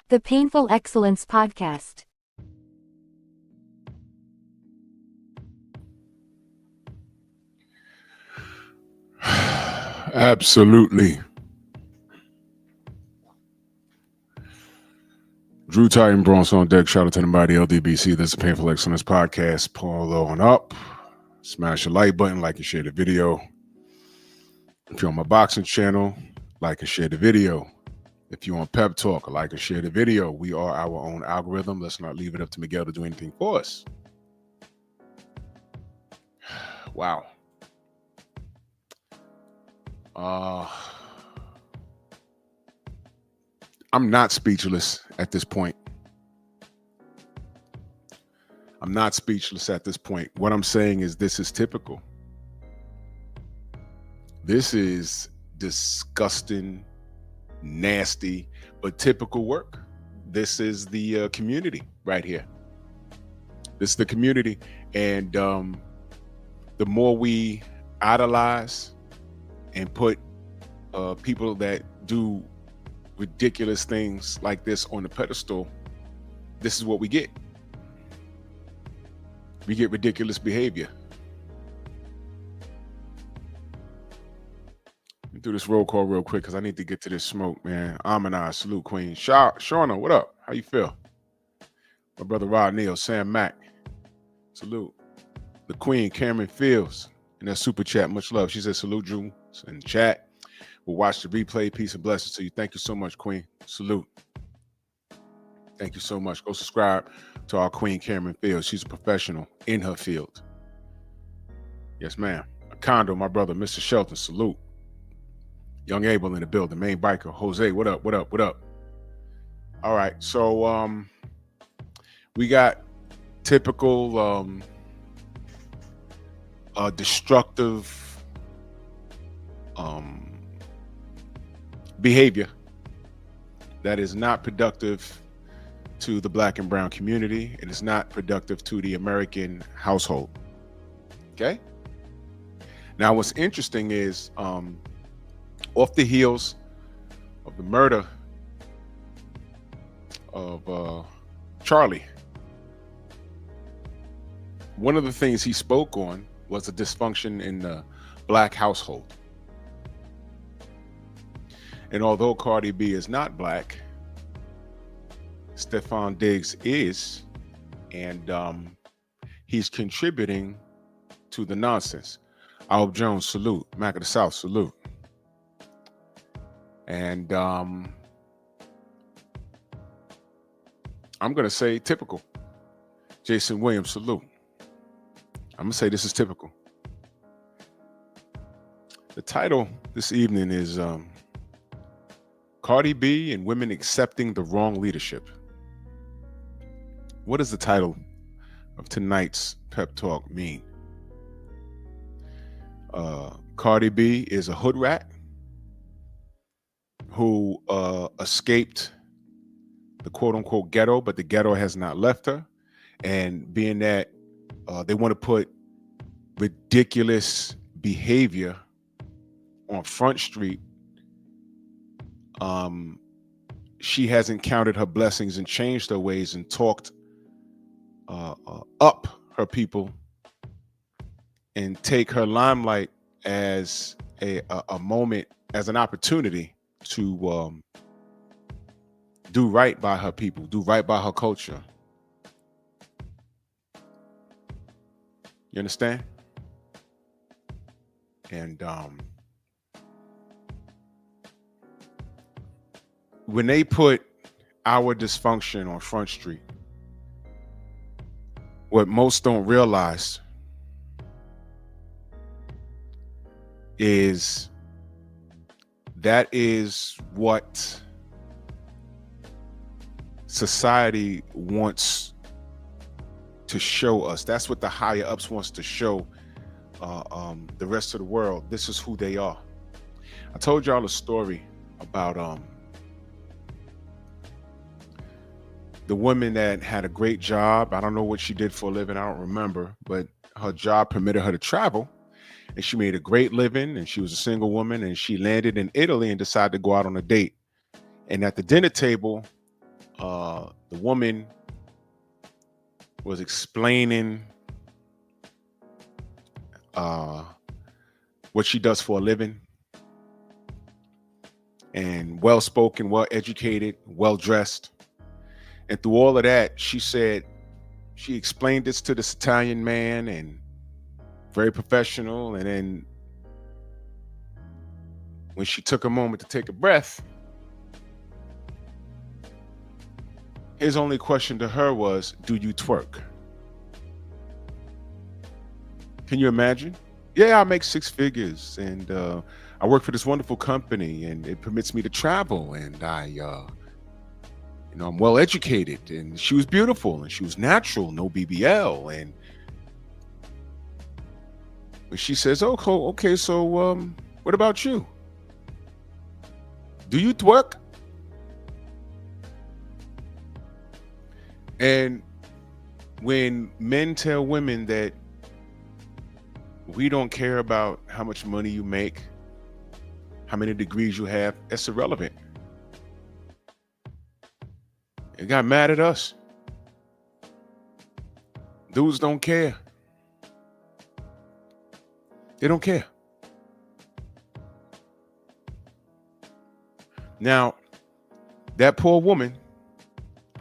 The Painful Excellence Podcast. Absolutely. Drew Titan Bronx on deck. Shout out to the mighty LDBC. This is Painful Excellence Podcast. Pull on up. Smash the like button, like and share the video. If you're on my boxing channel, like and share the video. If you're on Pep Talk, like and share the video. We are our own algorithm. Let's not leave it up to Miguel to do anything for us. Wow. I'm not speechless at this point. What I'm saying is this is typical. This is disgusting, nasty, but typical work. This is the community right here. This is the community. And the more we idolize and put people that do ridiculous things like this on the pedestal, this is what we get. We get ridiculous behavior. Let me do this roll call real quick because I need to get to this smoke, man. Amina, salute, Queen. Shauna, what up? How you feel? My brother Rod Neal, Sam Mack, salute. The Queen, Cameron Fields, in that super chat, much love. She said, salute, Drew, in the chat. We'll watch the replay. Peace and blessings to you. Thank you so much, Queen. Salute. Thank you so much. Go subscribe to our Queen, Cameron Fields. She's a professional in her field. Yes, ma'am. Condo, my brother, Mr. Shelton, salute. Young Abel in the building. Main biker, Jose, what up, what up, what up? All right, so we got typical destructive behavior that is not productive to the Black and brown community. It is not productive to the American household. Okay. Now, what's interesting is off the heels of the murder of Charlie, one of the things he spoke on was a dysfunction in the Black household. And although Cardi B is not Black, Stefan Diggs is, and he's contributing to the nonsense. Alb Jones, salute. Mac of the South, salute. And I'm going to say typical. Jason Williams, salute. I'm going to say this is typical. The title this evening is Cardi B and Women Accepting the Wrong Leadership. What does the title of tonight's pep talk mean? Cardi B is a hood rat who escaped the quote-unquote ghetto, but the ghetto has not left her. And being that they want to put ridiculous behavior on Front Street, she hasn't counted her blessings and changed her ways and talked up her people and take her limelight as a moment, as an opportunity to do right by her people, do right by her culture. You understand? And when they put our dysfunction on Front Street, what most don't realize is that is what society wants to show us. That's what the higher ups wants to show the rest of the world. This is who they are. I told y'all a story about the woman that had a great job. I don't know what she did for a living. I don't remember, but her job permitted her to travel, and she made a great living, and she was a single woman, and she landed in Italy and decided to go out on a date. And at the dinner table, the woman was explaining what she does for a living, and well spoken, well educated, well dressed. And through all of that, she said she explained this to this Italian man, and very professional. And then when she took a moment to take a breath, his only question to her was, "Do you twerk?" Can you imagine? Yeah, I make six figures, and I work for this wonderful company, and it permits me to travel, and I'm well educated. And she was beautiful, and she was natural, no BBL. And when she says, "Oh, okay, so what about you? Do you twerk?" And when men tell women that we don't care about how much money you make, how many degrees you have, that's irrelevant. It got mad at us. Dudes don't care. They don't care. Now, that poor woman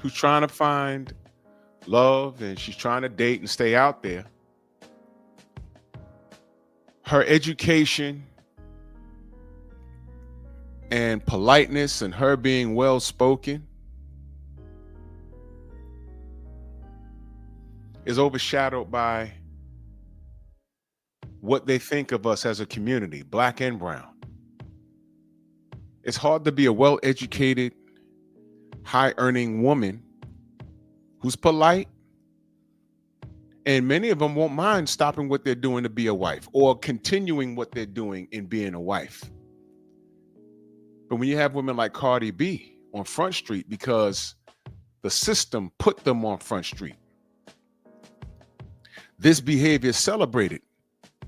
who's trying to find love and she's trying to date and stay out there, her education and politeness and her being well spoken is overshadowed by what they think of us as a community, black and brown. It's hard to be a well-educated, high-earning woman who's polite, and many of them won't mind stopping what they're doing to be a wife or continuing what they're doing in being a wife. But when you have women like Cardi B on Front Street because the system put them on Front Street, this behavior is celebrated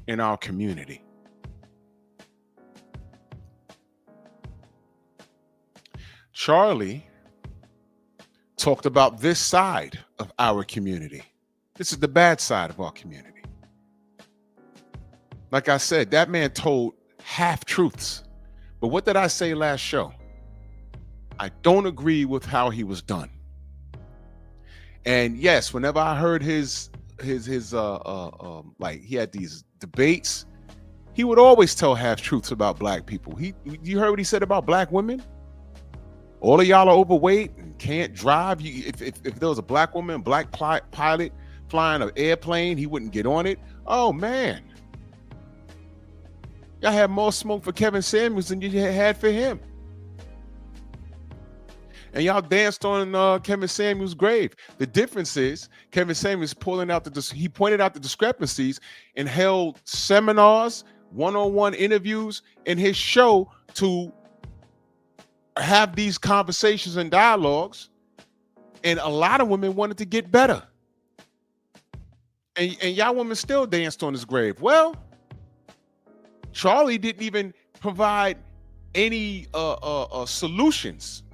in our community. Charlie talked about this side of our community. This is the bad side of our community. Like I said, that man told half truths. But what did I say last show? I don't agree with how he was done. And yes, whenever I heard his like he had these debates, he would always tell half truths about black people. You heard what he said about black women? All of y'all are overweight and can't drive. If there was a black woman, black pilot flying an airplane, he wouldn't get on it. Oh man, y'all had more smoke for Kevin Samuels than you had for him. And y'all danced on Kevin Samuels' grave. The difference is Kevin Samuels pointed out the discrepancies and held seminars, one-on-one interviews in his show to have these conversations and dialogues. And a lot of women wanted to get better. And y'all women still danced on his grave. Well, Charlie didn't even provide any solutions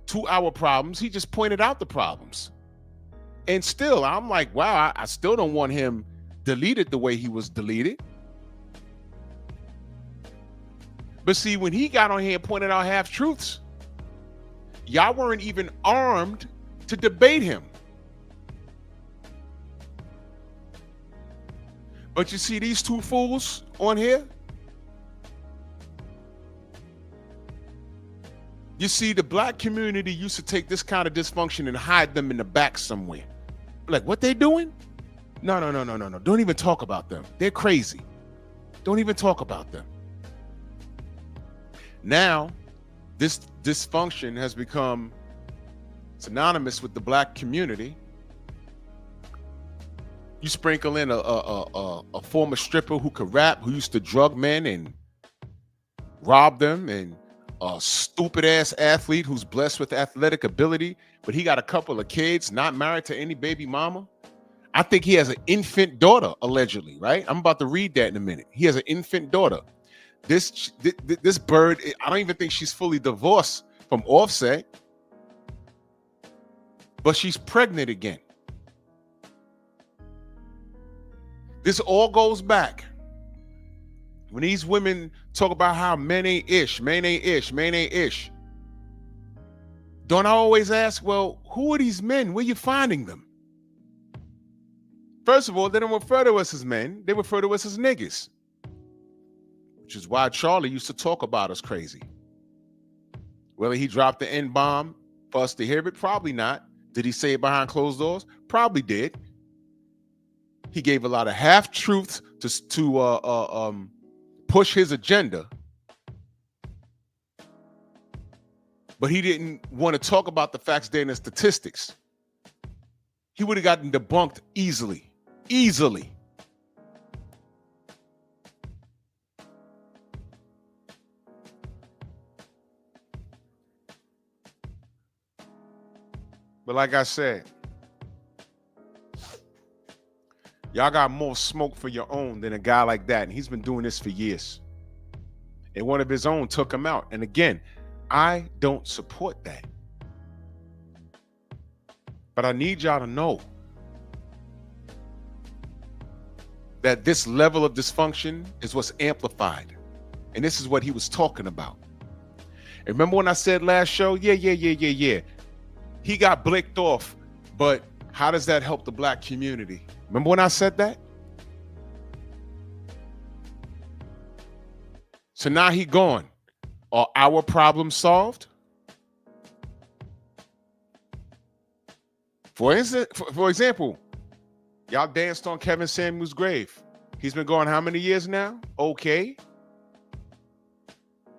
to our problems. He just pointed out the problems. And still, I'm like, wow, I still don't want him deleted the way he was deleted. But see, when he got on here and pointed out half truths, y'all weren't even armed to debate him. But you see these two fools on here? You see, the black community used to take this kind of dysfunction and hide them in the back somewhere. Like, what they doing? No. Don't even talk about them. They're crazy. Don't even talk about them. Now, this dysfunction has become synonymous with the black community. You sprinkle in a former stripper who could rap, who used to drug men and rob them, and a stupid ass athlete who's blessed with athletic ability, but he got a couple of kids, not married to any baby mama. I think he has an infant daughter, allegedly, right? I'm about to read that in a minute. He has an infant daughter. This bird, I don't even think she's fully divorced from Offset. but she's pregnant again. This all goes back. When these women talk about how men ain't ish, men ain't ish, men ain't ish. Don't I always ask, well, who are these men? Where you finding them? First of all, they don't refer to us as men. They refer to us as niggas. Which is why Charlie used to talk about us crazy. Whether he dropped the N-bomb for us to hear it, probably not. Did he say it behind closed doors? Probably did. He gave a lot of half-truths to push his agenda. But he didn't want to talk about the facts, data, and statistics. He would have gotten debunked easily. Easily. But like I said, y'all got more smoke for your own than a guy like that. And he's been doing this for years. And one of his own took him out. And again, I don't support that. But I need y'all to know that this level of dysfunction is what's amplified. And this is what he was talking about. And remember when I said last show, yeah. He got blicked off, but how does that help the black community? Remember when I said that? So now he gone. Are our problems solved? For example, y'all danced on Kevin Samuel's grave. He's been gone how many years now? Okay.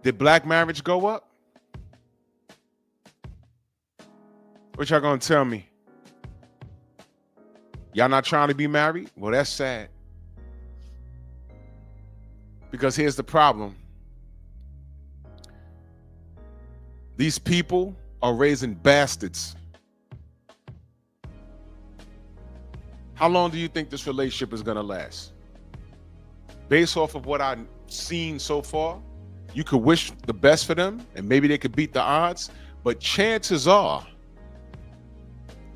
Did black marriage go up? What y'all gonna tell me? Y'all not trying to be married? Well, that's sad. Because here's the problem. These people are raising bastards. How long do you think this relationship is gonna last? Based off of what I've seen so far, you could wish the best for them and maybe they could beat the odds, but chances are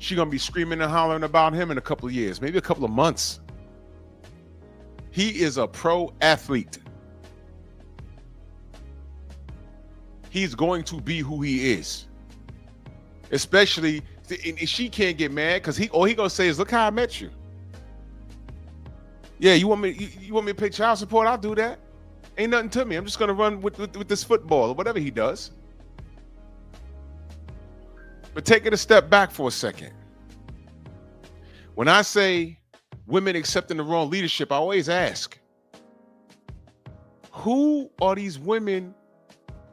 she's gonna be screaming and hollering about him in a couple of years, maybe a couple of months. He is a pro athlete. He's going to be who he is. Especially, and she can't get mad because all he gonna say is, "Look how I met you." Yeah, you want me to pay child support? I'll do that. Ain't nothing to me. I'm just gonna run with this football or whatever he does. But take it a step back for a second. When I say women accepting the wrong leadership, I always ask, who are these women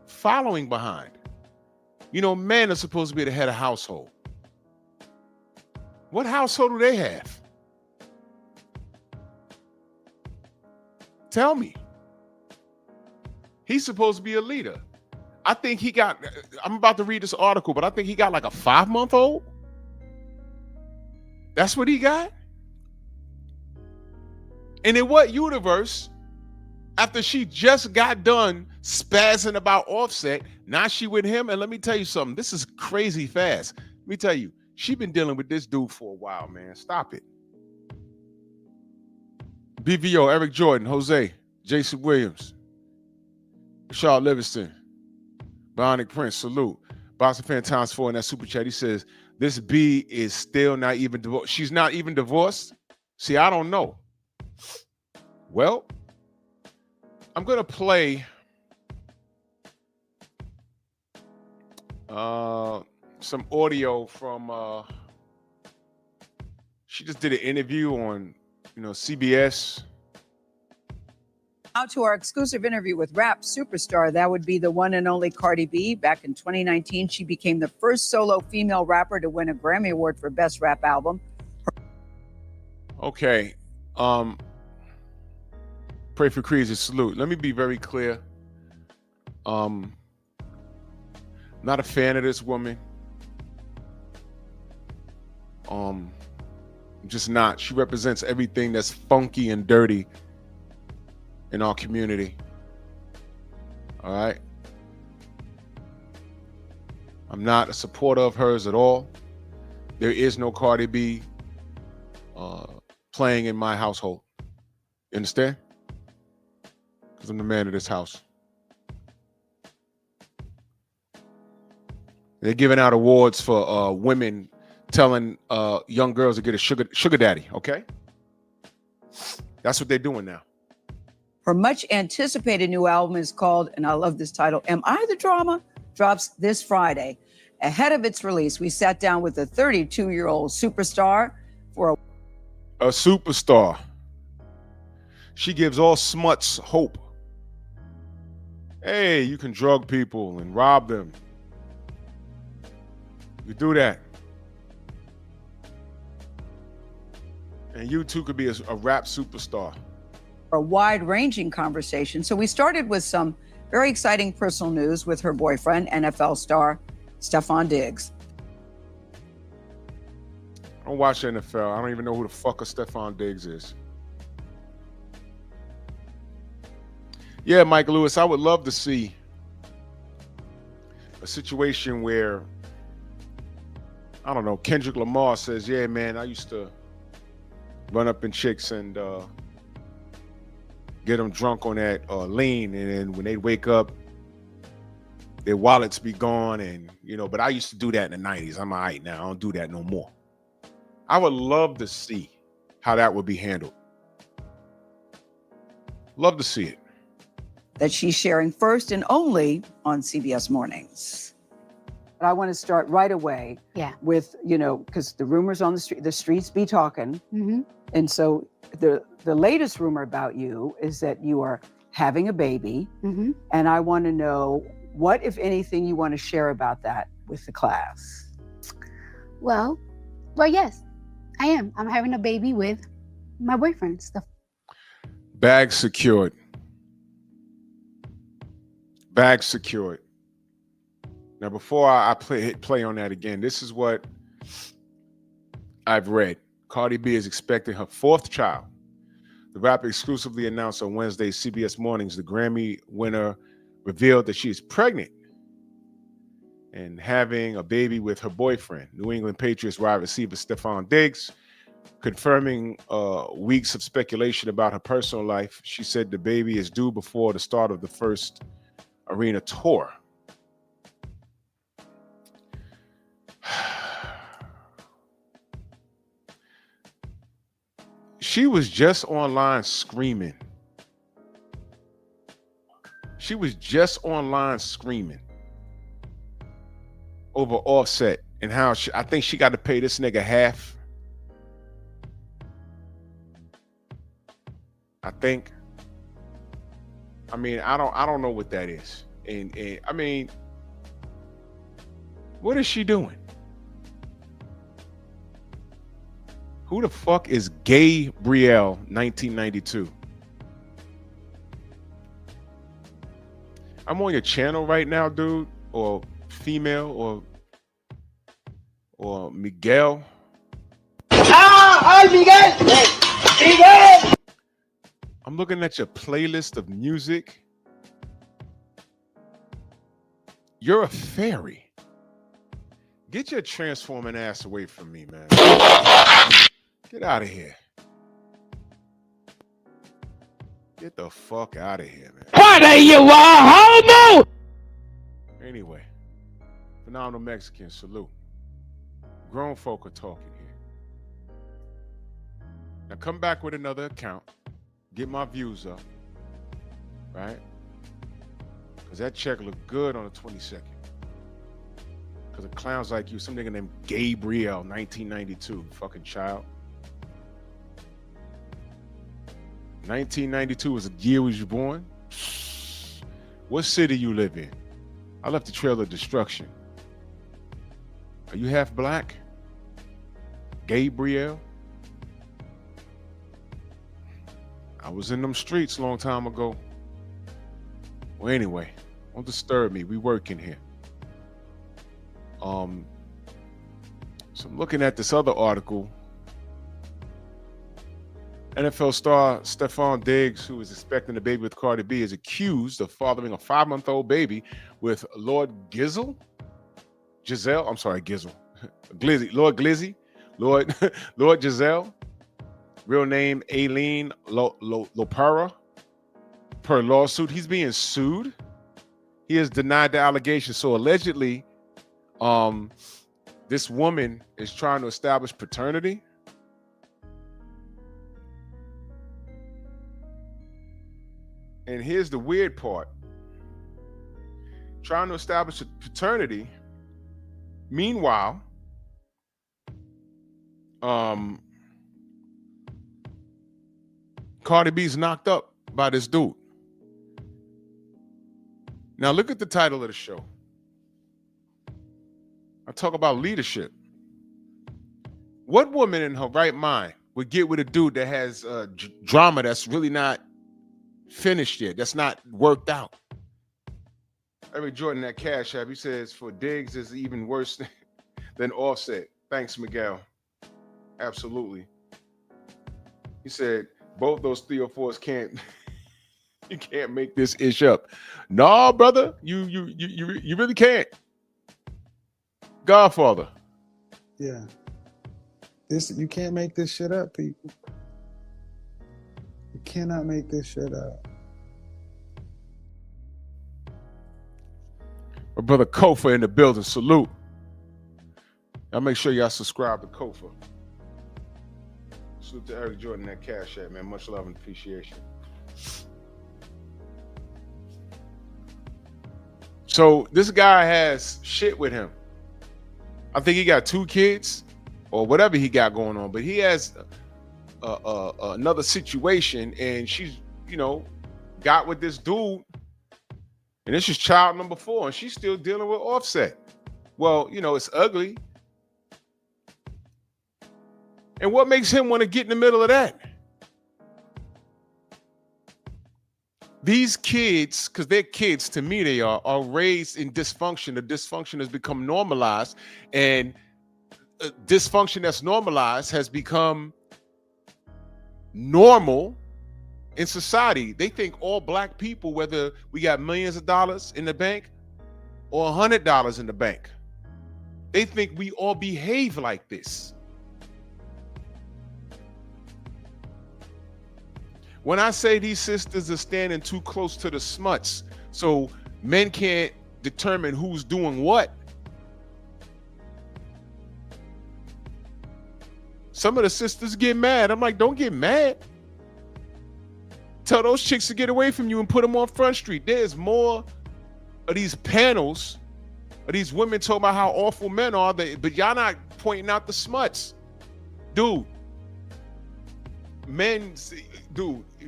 following behind? You know, men are supposed to be the head of household. What household do they have? Tell me. He's supposed to be a leader. I think he got, I'm about to read this article, but I think he got like a 5-month-old. That's what he got? And in what universe, after she just got done spazzing about Offset, now she with him? And let me tell you something, this is crazy fast. Let me tell you, she been dealing with this dude for a while, man. Stop it. BVO, Eric Jordan, Jose, Jason Williams, Charles Livingston, Bionic Prince, salute. Boston Fan Times 4 in that super chat. He says, this B is still not even divorced. She's not even divorced? See, I don't know. Well, I'm going to play some audio from, she just did an interview on, CBS. Now to our exclusive interview with rap superstar. That would be the one and only Cardi B. Back in 2019, she became the first solo female rapper to win a Grammy Award for Best Rap Album. Okay. Pray for Crazy, salute. Let me be very clear. Not a fan of this woman. Just not. She represents everything that's funky and dirty in our community. All right. I'm not a supporter of hers at all. There is no Cardi B playing in my household. You understand? Because I'm the man of this house. They're giving out awards for women telling young girls to get a sugar daddy, okay? That's what they're doing now. Her much anticipated new album is called, and I love this title, Am I the Drama? Drops this Friday. Ahead of its release, we sat down with the 32-year-old superstar for a superstar. She gives all smuts hope. Hey, you can drug people and rob them. You do that. And you too could be a rap superstar. a wide-ranging conversation. So we started with some very exciting personal news with her boyfriend, NFL star Stefon Diggs. I don't watch NFL. I don't even know who the fuck a Stefon Diggs is. Yeah, Mike Lewis, I would love to see a situation where, I don't know, Kendrick Lamar says, yeah, man, I used to run up in chicks and get them drunk on that lean. And then when they wake up, their wallets be gone. And, you know, but I used to do that in the 90s. I'm all right now. I don't do that no more. I would love to see how that would be handled. Love to see it. That she's sharing first and only on CBS Mornings. But I want to start right away with, you know, because the rumors on the streets be talking. Mm-hmm. And so the latest rumor about you is that you are having a baby. Mm-hmm. And I want to know what, if anything, you want to share about that with the class. Well, yes, I am. I'm having a baby with my boyfriend. Bag secured. Bag secured. Now, before I hit play on that again, this is what I've read. Cardi B is expecting her fourth child. The rapper exclusively announced on Wednesday, CBS Mornings, the Grammy winner revealed that she is pregnant and having a baby with her boyfriend, New England Patriots wide receiver Stefon Diggs, confirming weeks of speculation about her personal life. She said the baby is due before the start of the first arena tour. She was just online screaming. She was just online screaming over Offset and how I think she got to pay this nigga half. I think. I mean, I don't know what that is. And I mean, what is she doing? Who the fuck is Gabrielle 1992? I'm on your channel right now, dude, or female, or Miguel. Miguel! Miguel! I'm looking at your playlist of music. You're a fairy. Get your transforming ass away from me, man. Get out of here. Get the fuck out of here, man. What are you, a homo? Anyway, phenomenal Mexican, salute. Grown folk are talking here. Now come back with another account. Get my views up, right? Because that check looked good on the 22nd. Because of clowns like you, some nigga named Gabrielle, 1992, fucking child. 1992 was the year was you born? What city you live in? I left the trail of destruction. Are you half black? Gabrielle? I was in them streets a long time ago. Well, anyway, don't disturb me. We working here. So I'm looking at this other article. NFL star Stefon Diggs, who is expecting a baby with Cardi B, is accused of fathering a 5-month-old baby with Lord Giselle. I'm sorry, Gizzle. Lord Lord Giselle, real name Aileen Lopera, per lawsuit. He's being sued. He has denied the allegation. So allegedly, this woman is trying to establish paternity. And here's the weird part. Trying to establish a paternity. Meanwhile, Cardi B's knocked up by this dude. Now look at the title of the show. I talk about leadership. What woman in her right mind would get with a dude that has drama that's really not finished yet, that's not worked out? Eric Jordan, that Cash App, he says for Diggs is even worse than Offset. Thanks, Miguel. Absolutely. He said both those 3 or 4s can't. You can't make this ish up. No, brother, you really can't. Godfather. Yeah. You can't make this shit up, people. You cannot make this shit up. My brother Kofa in the building. Salute. Y'all make sure y'all subscribe to Kofa. Salute to Eric Jordan, that Cash App, man. Much love and appreciation. So this guy has shit with him. I think he got 2 kids or whatever he got going on, but he has another situation, and she's, got with this dude, and this is child number 4, and she's still dealing with Offset. Well, it's ugly. And what makes him want to get in the middle of that? These kids, because they're kids, to me they are raised in dysfunction. The dysfunction has become normalized, and dysfunction that's normalized has become normal in society. They think all black people, whether we got millions of dollars in the bank or $100 in the bank, they think we all behave like this. When I say these sisters are standing too close to the smuts, so men can't determine who's doing what, some of the sisters get mad. I'm like, don't get mad. Tell those chicks to get away from you and put them on Front Street. There's more of these panels of these women talking about how awful men are, but y'all not pointing out the smuts. Dude,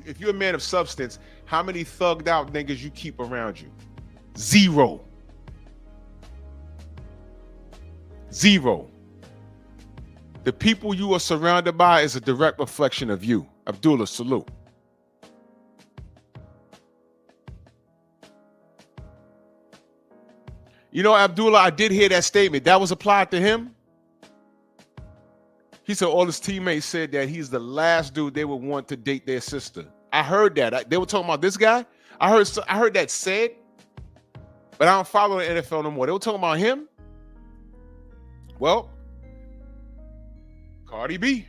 if you're a man of substance, how many thugged out niggas you keep around you? 0. 0. The people you are surrounded by is a direct reflection of you. Abdullah, salute. Abdullah, I did hear that statement. That was applied to him. He said all his teammates said that he's the last dude they would want to date their sister. I heard that. They were talking about this guy. I heard that said, but I don't follow the NFL no more. They were talking about him. Well, Cardi B.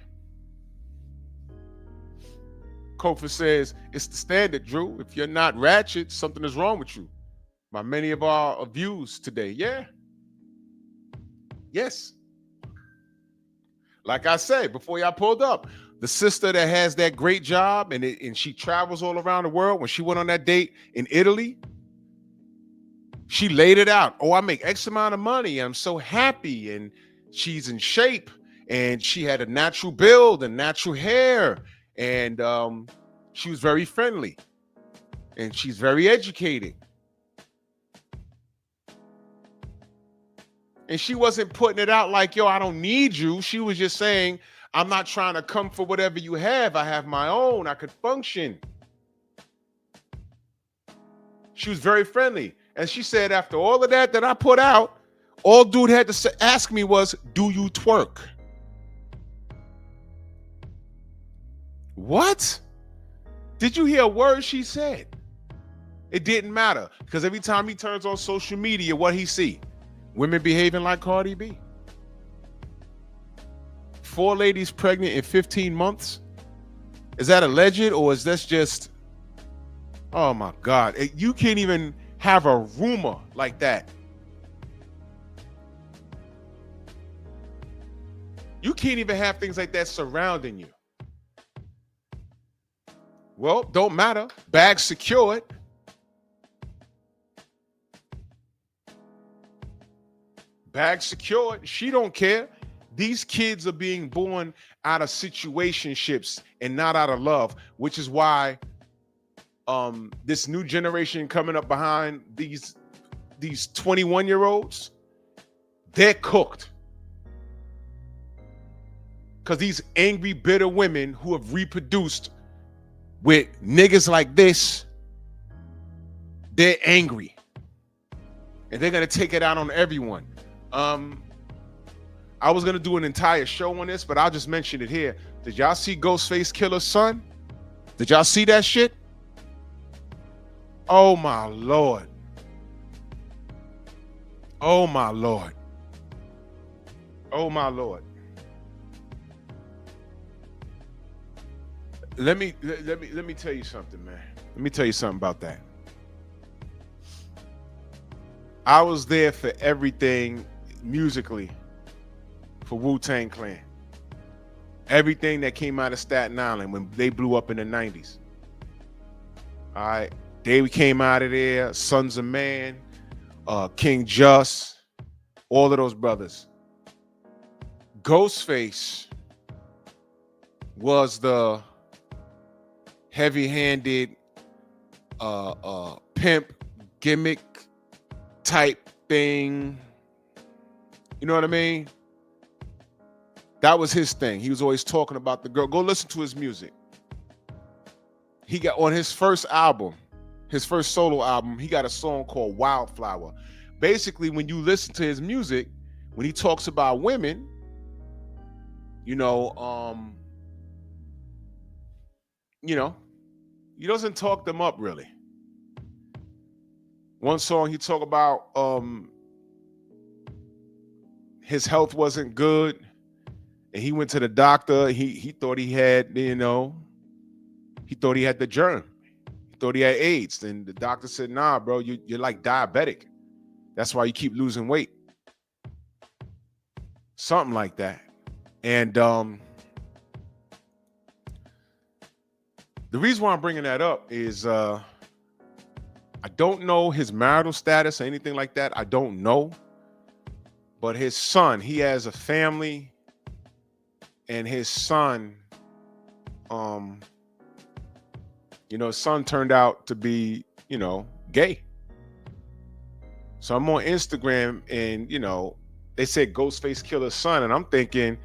Kofa says, it's the standard, Drew. If you're not ratchet, something is wrong with you. By many of our views today. Yeah. Yes. Like I said, before y'all pulled up, the sister that has that great job and she travels all around the world, when she went on that date in Italy, she laid it out. Oh, I make X amount of money. I'm so happy. And she's in shape. And she had a natural build and natural hair. And she was very friendly. And she's very educated. And she wasn't putting it out like, yo, I don't need you. She was just saying, I'm not trying to come for whatever you have. I have my own. I could function. She was very friendly. And she said, after all of that I put out, all dude had to ask me was, do you twerk? What? Did you hear a word she said? It didn't matter, because every time he turns on social media, what he see? Women behaving like Cardi B. 4 ladies pregnant in 15 months? Is that alleged, or is this just, oh my God, you can't even have a rumor like that. You can't even have things like that surrounding you. Well, don't matter. Bag secured. Bag secured. She don't care. These kids are being born out of situationships and not out of love, which is why this new generation coming up behind these 21-year-olds, they're cooked. Because these angry, bitter women who have reproduced with niggas like this, they're angry. And they're going to take it out on everyone. I was going to do an entire show on this, but I'll just mention it here. Did y'all see Ghostface Killer's son? Did y'all see that shit? Oh, my Lord. Oh, my Lord. Oh, my Lord. Let me tell you something, man. Let me tell you something about that. I was there for everything musically for Wu-Tang Clan. Everything that came out of Staten Island when they blew up in the 90s. All right. They came out of there, Sons of Man, King Just, all of those brothers. Ghostface was the heavy-handed pimp gimmick type thing. You know what I mean? That was his thing. He was always talking about the girl. Go listen to his music. He got on his first album, his first solo album, he got a song called Wildflower. Basically, when you listen to his music, when he talks about women, he doesn't talk them up really. One song he talked about his health wasn't good, and he went to the doctor. He thought he had, he thought he had the germ. He thought he had AIDS. And the doctor said, nah, bro, you're like diabetic. That's why you keep losing weight. Something like that. And the reason why I'm bringing that up is I don't know his marital status or anything like that. I don't know. But his son, he has a family, and his son, his son turned out to be, gay. So I'm on Instagram, and, they said Ghostface Killer's son, and I'm thinking,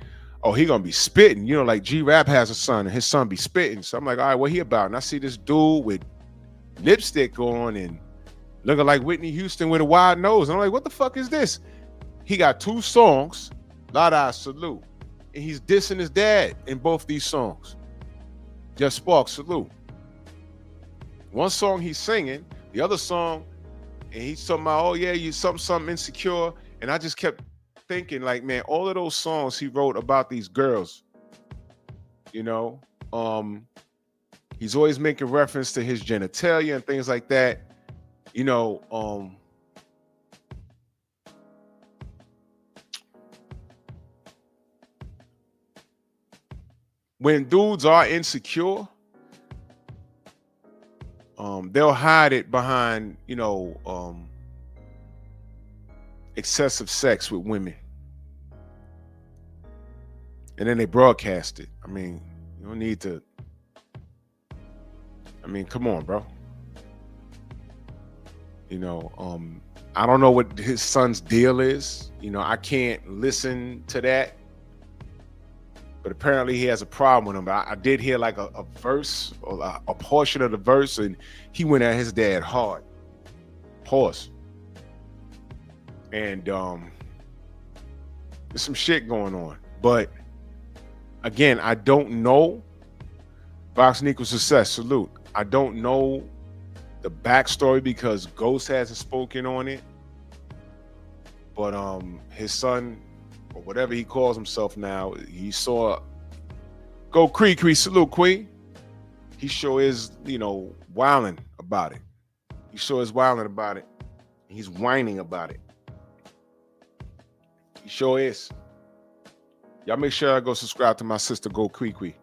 oh, he gonna be spitting, like G-Rap has a son, and his son be spitting. So I'm like, all right, what he about? And I see this dude with lipstick on and looking like Whitney Houston with a wide nose. And I'm like, what the fuck is this? He got 2 songs, Lada Salute, and he's dissing his dad in both these songs. Just Spark Salute. One song he's singing, the other song, and he's talking about, oh yeah, you something insecure. And I just kept thinking, like, man, all of those songs he wrote about these girls, he's always making reference to his genitalia and things like that. When dudes are insecure, they'll hide it behind, excessive sex with women. And then they broadcast it. I mean, you don't need to. I mean, come on, bro. I don't know what his son's deal is. I can't listen to that. But apparently he has a problem with him. But I did hear like a verse or a portion of the verse, and he went at his dad hard. Pause. And there's some shit going on. But again, I don't know. Box equals success. Salute. I don't know the backstory because Ghost hasn't spoken on it. But his son or whatever he calls himself now, he saw Go Cree, salute Queen. He sure is, wilding about it. He sure is wilding about it. He's whining about it. He sure is. Y'all make sure I go subscribe to my sister Go Cree.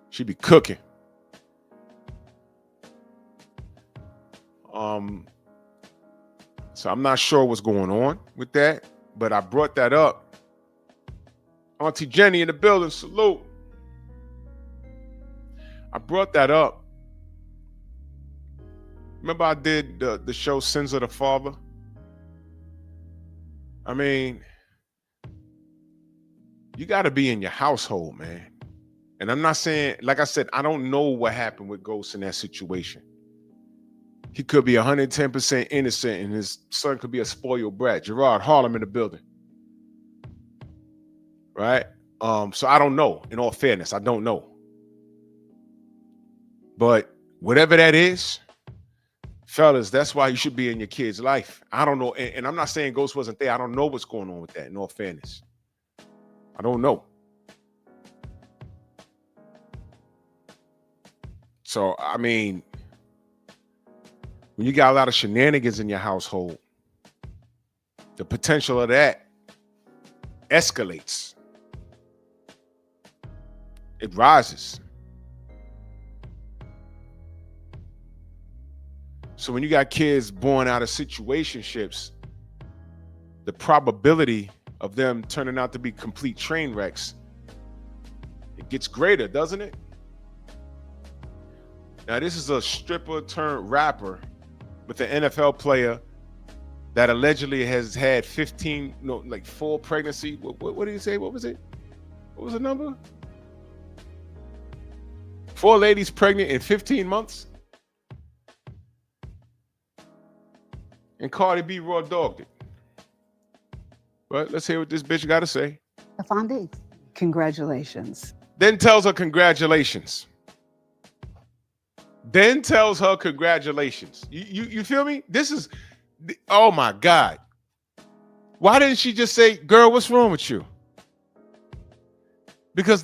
She be cooking. So I'm not sure what's going on with that, but I brought that up. Auntie Jenny in the building, salute. I brought that up. Remember I did the show Sins of the Father? I mean, you got to be in your household, man. And I'm not saying, like I said, I don't know what happened with Ghost in that situation. He could be 110% innocent and his son could be a spoiled brat. Gerard Harlem in the building. Right? So I don't know. In all fairness, I don't know. But whatever that is, fellas, that's why you should be in your kid's life. I don't know. And I'm not saying Ghost wasn't there. I don't know what's going on with that, in all fairness. I don't know. So, I mean, when you got a lot of shenanigans in your household, the potential of that escalates. It rises. So when you got kids born out of situationships, the probability of them turning out to be complete train wrecks, it gets greater, doesn't it? Now, this is a stripper turned rapper with an NFL player that allegedly has had 4 pregnancy. What did he say? What was it? What was the number? 4 ladies pregnant in 15 months. And Cardi B raw dogged it. But let's hear what this bitch got to say. The foundation. Congratulations. Then tells her congratulations. Then tells her congratulations. You feel me? This is, oh my God. Why didn't she just say, girl, what's wrong with you? Because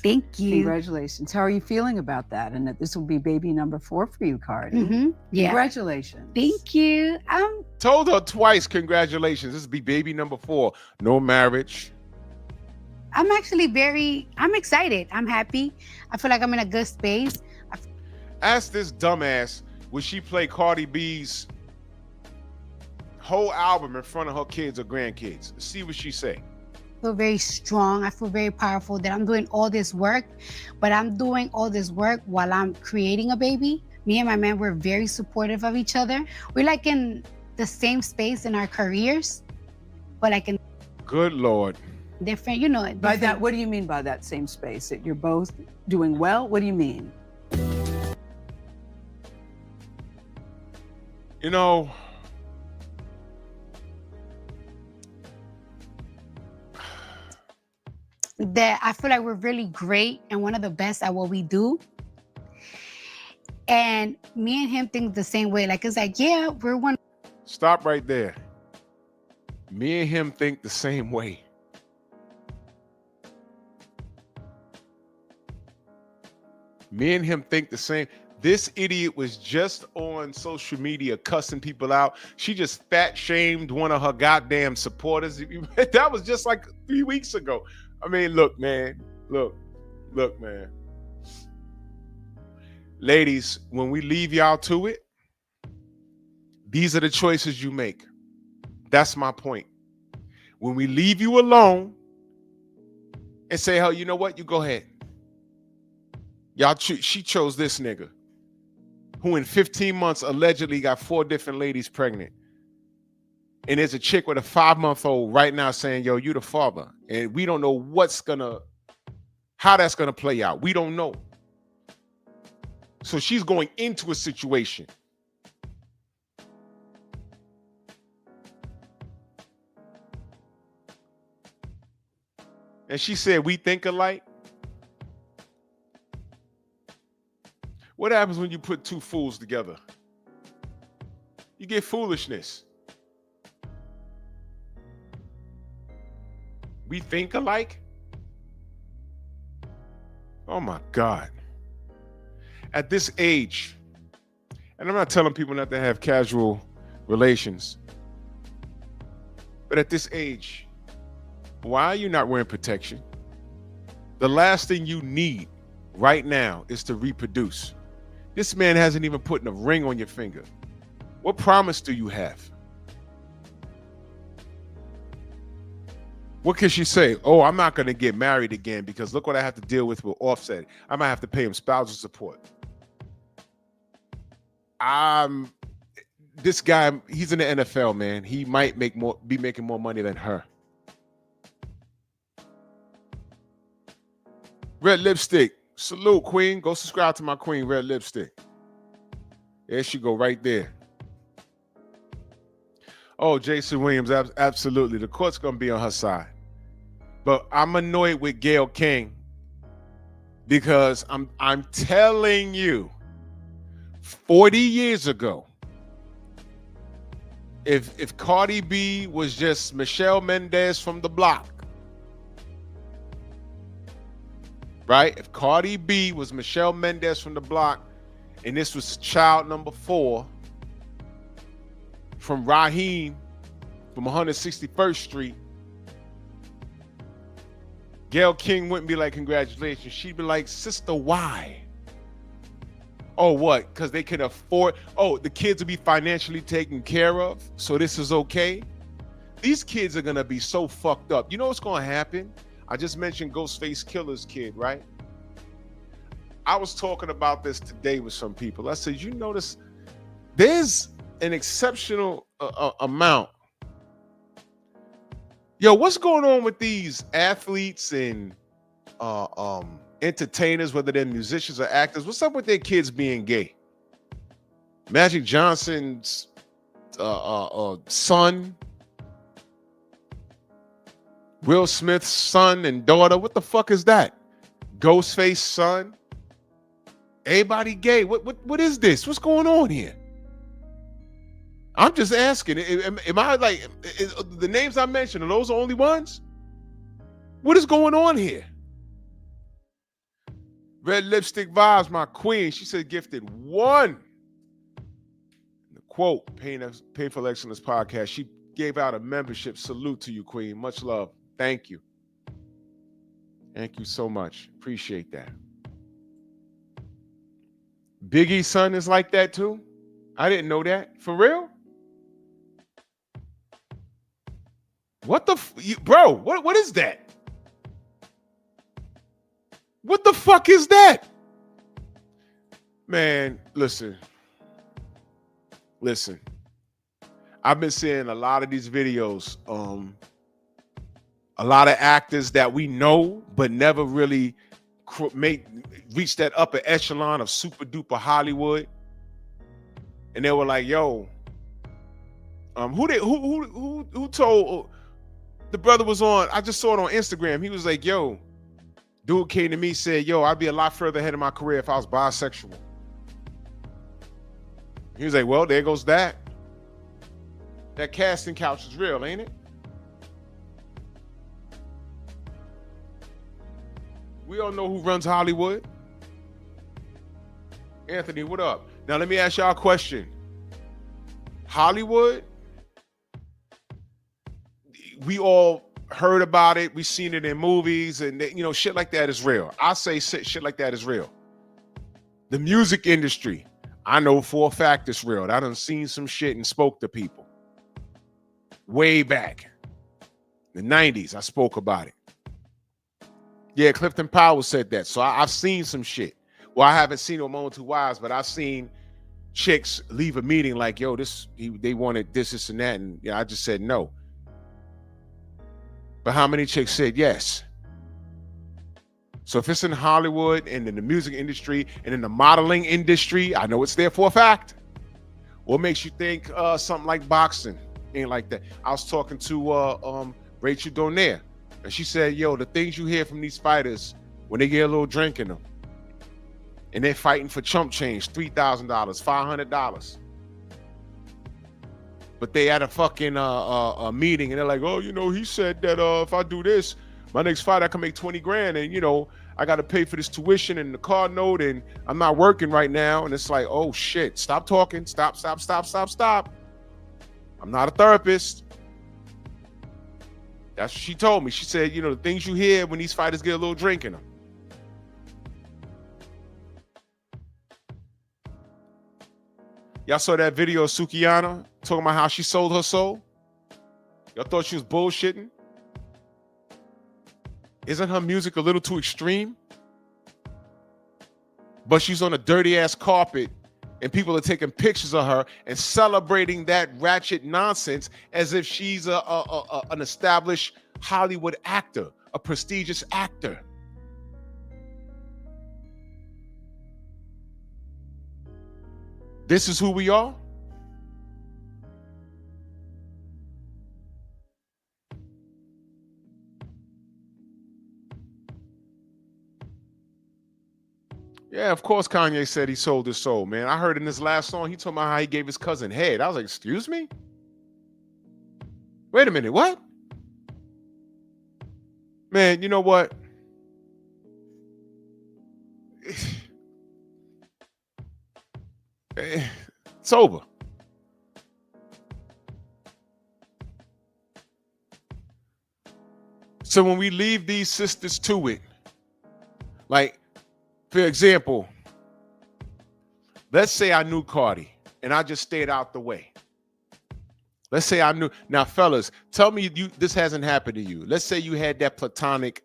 Thank you. Congratulations. How are you feeling about that? And that this will be baby number 4 for you, Cardi. Mm-hmm. Yeah. Congratulations. Thank you. Told her twice, congratulations. This will be baby number 4. No marriage. I'm actually I'm excited. I'm happy. I feel like I'm in a good space. Ask this dumbass, would she play Cardi B's whole album in front of her kids or grandkids? See what she say. I feel very strong. I feel very powerful that I'm doing all this work, but I'm doing all this work while I'm creating a baby. Me and my man, we're very supportive of each other. We're like in the same space in our careers, but like in good Lord. Different, By that, what do you mean by that same space? That you're both doing well? What do you mean? That I feel like we're really great and one of the best at what we do. And me and him think the same way. Like, it's like, yeah, we're one. Stop right there. Me and him think the same way. Me and him think the same. This idiot was just on social media cussing people out. She just fat shamed one of her goddamn supporters. That was just like 3 weeks ago. I mean, look, man. Look, man. Ladies, when we leave y'all to it, these are the choices you make. That's my point. When we leave you alone and say, hell, you know what? You go ahead. She chose this nigga who in 15 months allegedly got 4 different ladies pregnant. And there's a chick with a 5-month-old right now saying, yo, you the father. And we don't know how that's gonna play out. We don't know. So she's going into a situation. And she said, we think alike. What happens when you put 2 fools together? You get foolishness. We think alike? Oh my God. At this age, and I'm not telling people not to have casual relations, but at this age, why are you not wearing protection? The last thing you need right now is to reproduce. This man hasn't even put a ring on your finger. What promise do you have? What can she say? Oh, I'm not going to get married again because look what I have to deal with Offset. I might have to pay him spousal support. This guy, he's in the NFL, man. He might be making more money than her. Red Lipstick. Salute, Queen. Go subscribe to my queen, Red Lipstick. There she go right there. Oh, Jason Williams, absolutely. The court's going to be on her side. But I'm annoyed with Gayle King because I'm telling you, 40 years ago, if Cardi B was just Michelle Mendez from the block, right? If Cardi B was Michelle Mendez from the block, and this was child number 4 from Raheem from 161st Street, Gayle King wouldn't be like, congratulations. She'd be like, sister, why? Oh, what? Because they can afford, the kids will be financially taken care of, so this is okay? These kids are going to be so fucked up. You know what's going to happen? I just mentioned Ghostface Killer's kid, right? I was talking about this today with some people. I said, you notice there's an exceptional amount. Yo, what's going on with these athletes and entertainers, whether they're musicians or actors? What's up with their kids being gay? Magic Johnson's son, Will Smith's son and daughter. What the fuck is that? Ghostface son. Everybody gay. What is this? What's going on here? I'm just asking. Am I like the names I mentioned? Are those the only ones? What is going on here? Red Lipstick Vibes, my queen. She said gifted 1. The quote, Painful Excellence Podcast. She gave out a membership. Salute to you, queen. Much love. Thank you. Thank you so much. Appreciate that. Biggie's son is like that too? I didn't know that. For real? What the bro, what is that? What the fuck is that? Man, listen. I've been seeing a lot of these videos. A lot of actors that we know but never really reach that upper echelon of super duper Hollywood. And they were like, yo, who told the brother was on, I just saw it on Instagram. He was like, yo, dude came to me, said, yo, I'd be a lot further ahead of my career if I was bisexual. He was like, well, there goes that. That casting couch is real, ain't it? We all know who runs Hollywood. Anthony, what up? Now, let me ask y'all a question. Hollywood, we all heard about it. We've seen it in movies and, shit like that is real. I say shit like that is real. The music industry, I know for a fact it's real. I done seen some shit and spoke to people. Way back. The 90s, I spoke about it. Yeah, Clifton Powell said that. So I've seen some shit. Well, I haven't seen it with my own 2 eyes, but I've seen chicks leave a meeting like, yo, they wanted this, and that. And I just said no. But how many chicks said yes? So if it's in Hollywood and in the music industry and in the modeling industry, I know it's there for a fact. What makes you think something like boxing ain't like that? I was talking to Rachel Donaire. And she said, yo, the things you hear from these fighters when they get a little drink in them and they're fighting for chump change, $3,000, $500. But they at a fucking a meeting and they're like, oh, you know, he said that if I do this, my next fight I can make 20 grand, and you know, I got to pay for this tuition and the car note, and I'm not working right now. And it's like, oh shit, stop talking, stop. I'm not a therapist. That's what she told me. She said, you know, the things you hear when these fighters get a little drink in them. Y'all saw that video of Sukiyana talking about how she sold her soul? Y'all thought she was bullshitting? Isn't her music a little too extreme? But she's on a dirty ass carpet and people are taking pictures of her and celebrating that ratchet nonsense as if she's an established Hollywood actor, a prestigious actor. This is who we are? Yeah, of course Kanye said he sold his soul, man. I heard in this last song, he talking about how he gave his cousin head. I was like, excuse me? Wait a minute, what? Man, you know what? It's over. So when we leave these sisters to it, like, for example, let's say I knew Cardi and I just stayed out the way. Let's say I knew. Now, fellas, tell me this hasn't happened to you. Let's say you had that platonic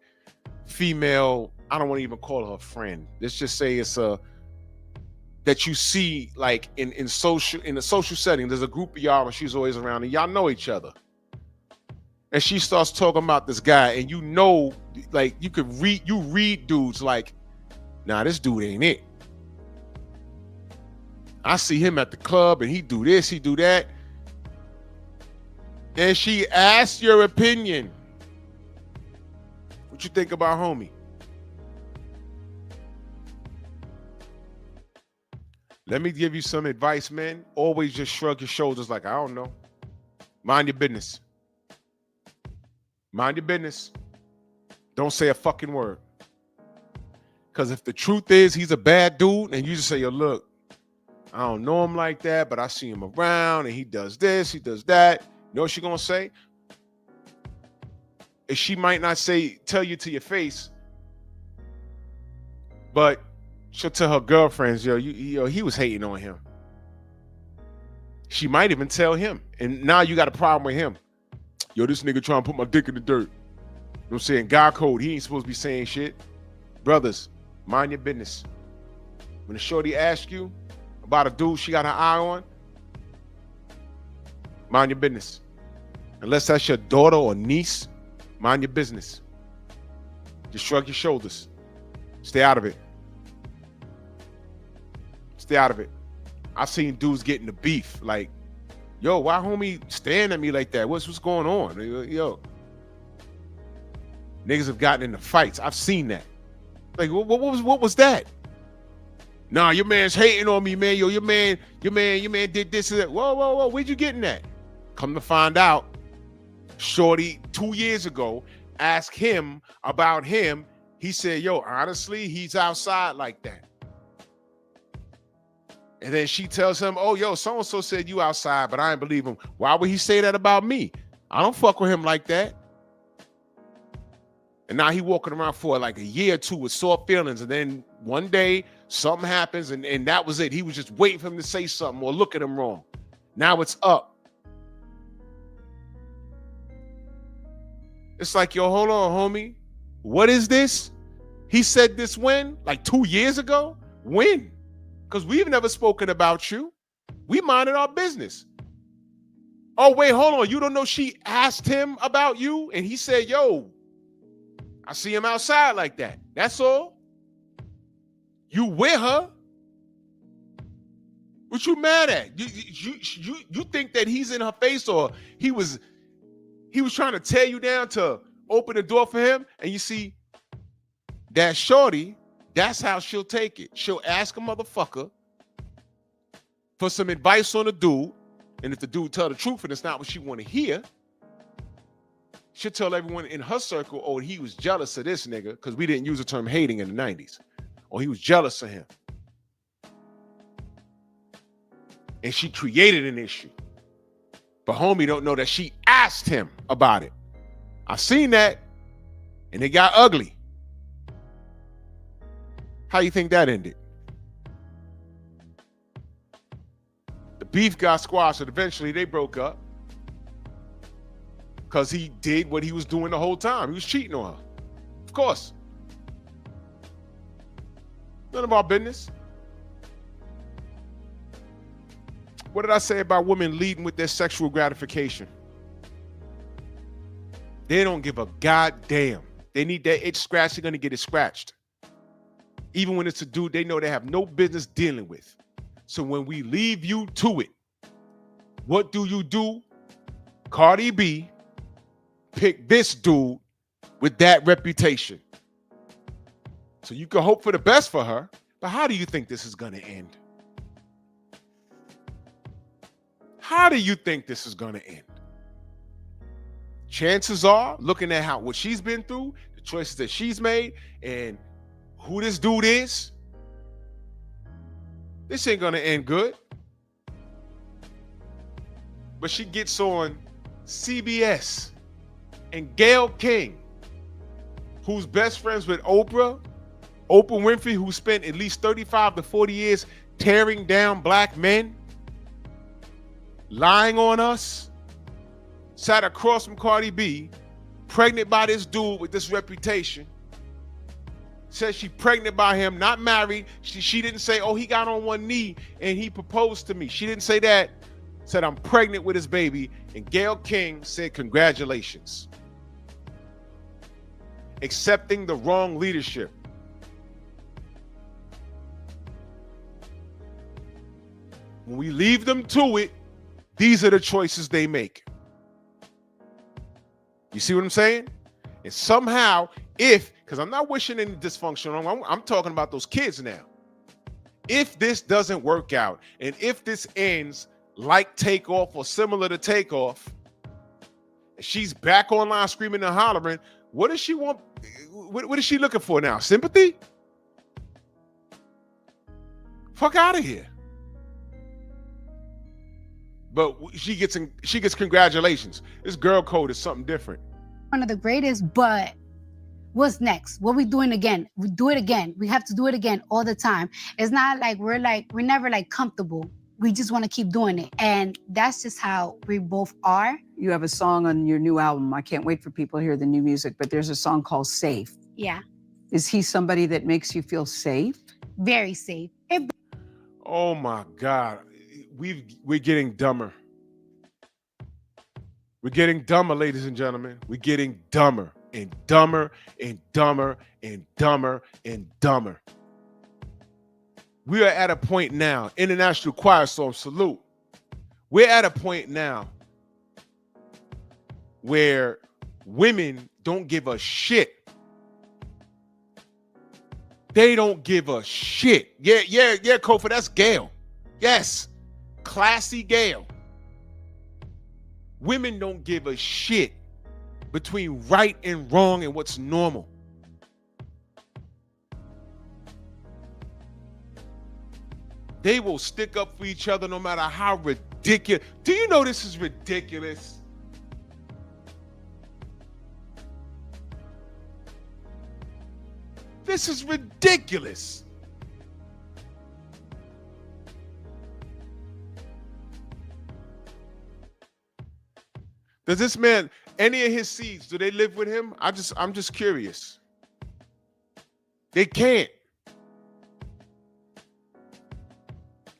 female, I don't want to even call her a friend. Let's just say it's that you see like in a social setting. There's a group of y'all and she's always around and y'all know each other. And she starts talking about this guy and you know, like you read dudes like, nah, this dude ain't it. I see him at the club and he do this, he do that. And she asks your opinion. What you think about homie? Let me give you some advice, man. Always just shrug your shoulders like, I don't know. Mind your business. Mind your business. Don't say a fucking word. Because if the truth is he's a bad dude and you just say, yo, look, I don't know him like that, but I see him around and he does this, he does that. You know what she's going to say? And she might not tell you to your face, but she'll tell her girlfriends, yo, he was hating on him. She might even tell him. And now you got a problem with him. Yo, this nigga trying to put my dick in the dirt. You know what I'm saying? God code, he ain't supposed to be saying shit. Brothers, mind your business. When a shorty asks you about a dude she got her eye on, mind your business. Unless that's your daughter or niece, mind your business. Just shrug your shoulders. Stay out of it. Stay out of it. I've seen dudes get in the beef. Like, yo, why homie staring at me like that? What's going on? Yo. Niggas have gotten into fights. I've seen that. Like, what was that? Nah, your man's hating on me, man. Yo, your man did this and that. Whoa. Where'd you get in that? Come to find out, shorty 2 years ago asked him about him. He said, yo, honestly, he's outside like that. And then she tells him, oh, yo, so-and-so said you outside, but I didn't believe him. Why would he say that about me? I don't fuck with him like that. And now he walking around for like a year or two with sore feelings. And then one day something happens and that was it. He was just waiting for him to say something or look at him wrong. Now it's up. It's like, yo, hold on, homie. What is this? He said this when? Like 2 years ago? When? Because we've never spoken about you. We minded our business. Oh, wait, hold on. You don't know she asked him about you? And he said, yo, I see him outside like that. That's all. You with her? What you mad at? You think that he's in her face or he was trying to tear you down to open the door for him? And you see, that shorty, that's how she'll take it. She'll ask a motherfucker for some advice on a dude, And if the dude tell the truth and it's not what she want to hear, she'll tell everyone in her circle, oh, he was jealous of this nigga, because we didn't use the term hating in the 90s. Or he was jealous of him. And she created an issue. But homie don't know that she asked him about it. I seen that, and it got ugly. How you think that ended? The beef got squashed, and eventually they broke up. Because he did what he was doing the whole time. He was cheating on her. Of course. None of our business. What did I say about women leading with their sexual gratification? They don't give a goddamn. They need that itch scratched, they're going to get it scratched. Even when it's a dude they know they have no business dealing with. So when we leave you to it, what do? Cardi B picked this dude with that reputation. So you can hope for the best for her, but how do you think this is going to end? How do you think this is going to end? Chances are, looking at what she's been through, the choices that she's made, and who this dude is, this ain't going to end good. But she gets on CBS, and Gayle King, who's best friends with Oprah Winfrey, who spent at least 35 to 40 years tearing down black men, lying on us, sat across from Cardi B, pregnant by this dude with this reputation, says she pregnant by him, not married. She didn't say, oh, he got on one knee and he proposed to me. She didn't say that. Said, I'm pregnant with his baby. And Gayle King said, congratulations. Accepting the wrong leadership. When we leave them to it, these are the choices they make. You see what I'm saying? And somehow, because I'm not wishing any dysfunction, I'm talking about those kids now. If this doesn't work out, and if this ends like Takeoff or similar to Takeoff, and she's back online screaming and hollering, what does she want? What is she looking for now? Sympathy? Fuck out of here. But she gets congratulations. This girl code is something different. One of the greatest, but what's next? What we doing again? We do it again. We have to do it again all the time. It's not like we're never like comfortable. We just want to keep doing it. And that's just how we both are. You have a song on your new album. I can't wait for people to hear the new music, but there's a song called Safe. Yeah. Is he somebody that makes you feel safe? Very safe. Oh my God. We're getting dumber. We're getting dumber, ladies and gentlemen. We're getting dumber and dumber and dumber and dumber and dumber. We are at a point now, International Choir Song salute. We're at a point now where women don't give a shit. They don't give a shit. Yeah, Kofa, that's Gayle. Yes. Classy Gayle. Women don't give a shit between right and wrong and what's normal. They will stick up for each other no matter how ridiculous. Do you know this is ridiculous? This is ridiculous. Does this man, any of his seeds, do they live with him? I'm just curious. They can't.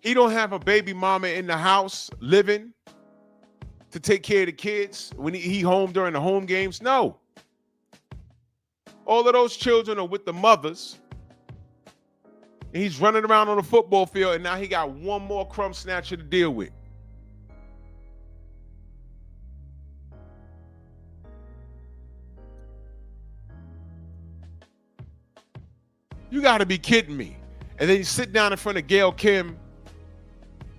He don't have a baby mama in the house living to take care of the kids when he home during the home games. No. All of those children are with the mothers. And he's running around on the football field, and now he got one more crumb snatcher to deal with. You got to be kidding me. And then you sit down in front of Gayle Kim,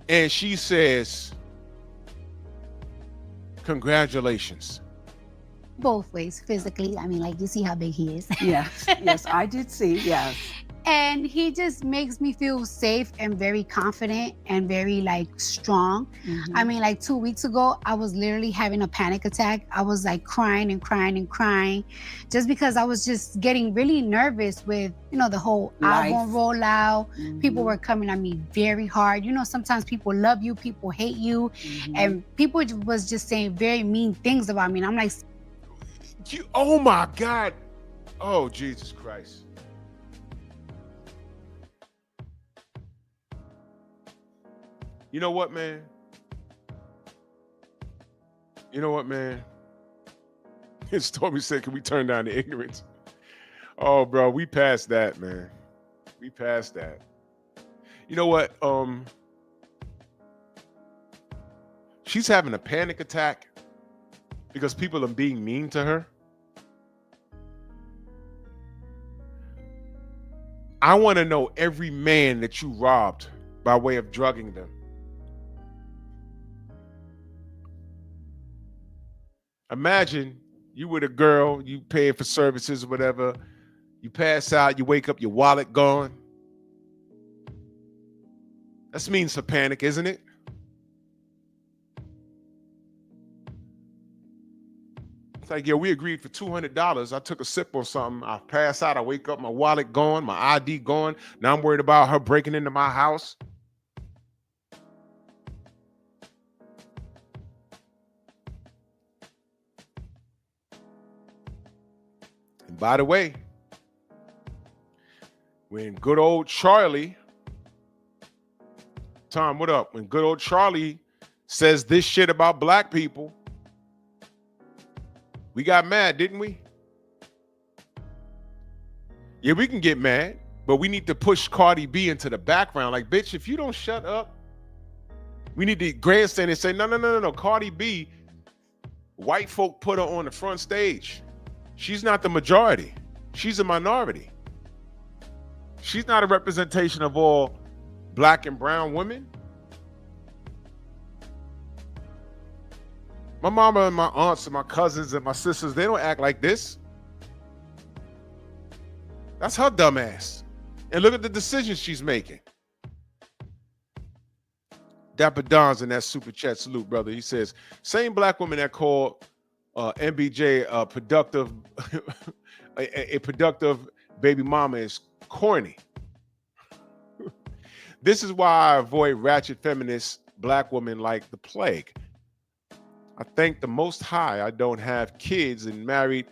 and she says, Congratulations. Both ways, physically. I mean, like, you see how big he is. Yes, yes, I did see, yes. And he just makes me feel safe and very confident and very like strong. I mean, like 2 weeks ago, I was literally having a panic attack. I was like crying and crying and crying just because I was just getting really nervous with, you know, the whole album rollout. People were coming at me very hard. You know, sometimes people love you, people hate you, and people was just saying very mean things about me. And I'm like, oh my God. Oh, Jesus Christ. You know what, man? You know what, man? Stormy said, can we turn down the ignorance? Oh, bro, we passed that, man. We passed that. You know what? She's having a panic attack because people are being mean to her. I want to know every man that you robbed by way of drugging them. Imagine you with a girl, you pay for services or whatever, you pass out, you wake up, your wallet gone. That means for panic, isn't it? It's like, yeah, we agreed for $200. I took a sip or something. I pass out, I wake up, my wallet gone, my ID gone. Now I'm worried about her breaking into my house. And by the way, when good old Charlie, Tom, what up? When good old Charlie says this shit about black people, we got mad, didn't we? Yeah, we can get mad, but we need to push Cardi B into the background. Like, bitch, if you don't shut up, we need to grandstand and say, no. Cardi B, white folk put her on the front stage. She's not the majority. She's a minority. She's not a representation of all black and brown women. My mama and my aunts and my cousins and my sisters, they don't act like this. That's her dumb ass. And look at the decisions she's making. Dapper Don's in that super chat, salute, brother. He says, same black woman that called MBJ productive, a productive baby mama is corny. This is why I avoid ratchet feminist black women like the plague. I thank the Most High I don't have kids and married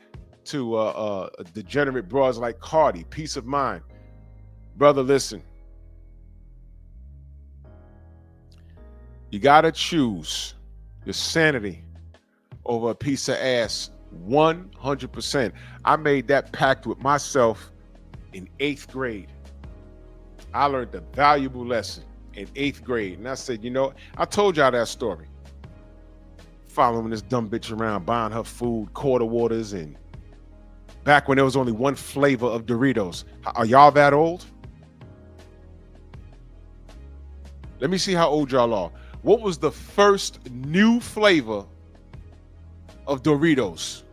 to degenerate broads like Cardi. Peace of mind. Brother, listen. You gotta choose your sanity over a piece of ass 100%. I made that pact with myself in 8th grade. I learned a valuable lesson in 8th grade. And I said, you know, I told y'all that story. Following this dumb bitch around, buying her food, quarter waters, and back when there was only one flavor of Doritos. Are y'all that old? Let me see how old y'all are. What was the first new flavor of Doritos?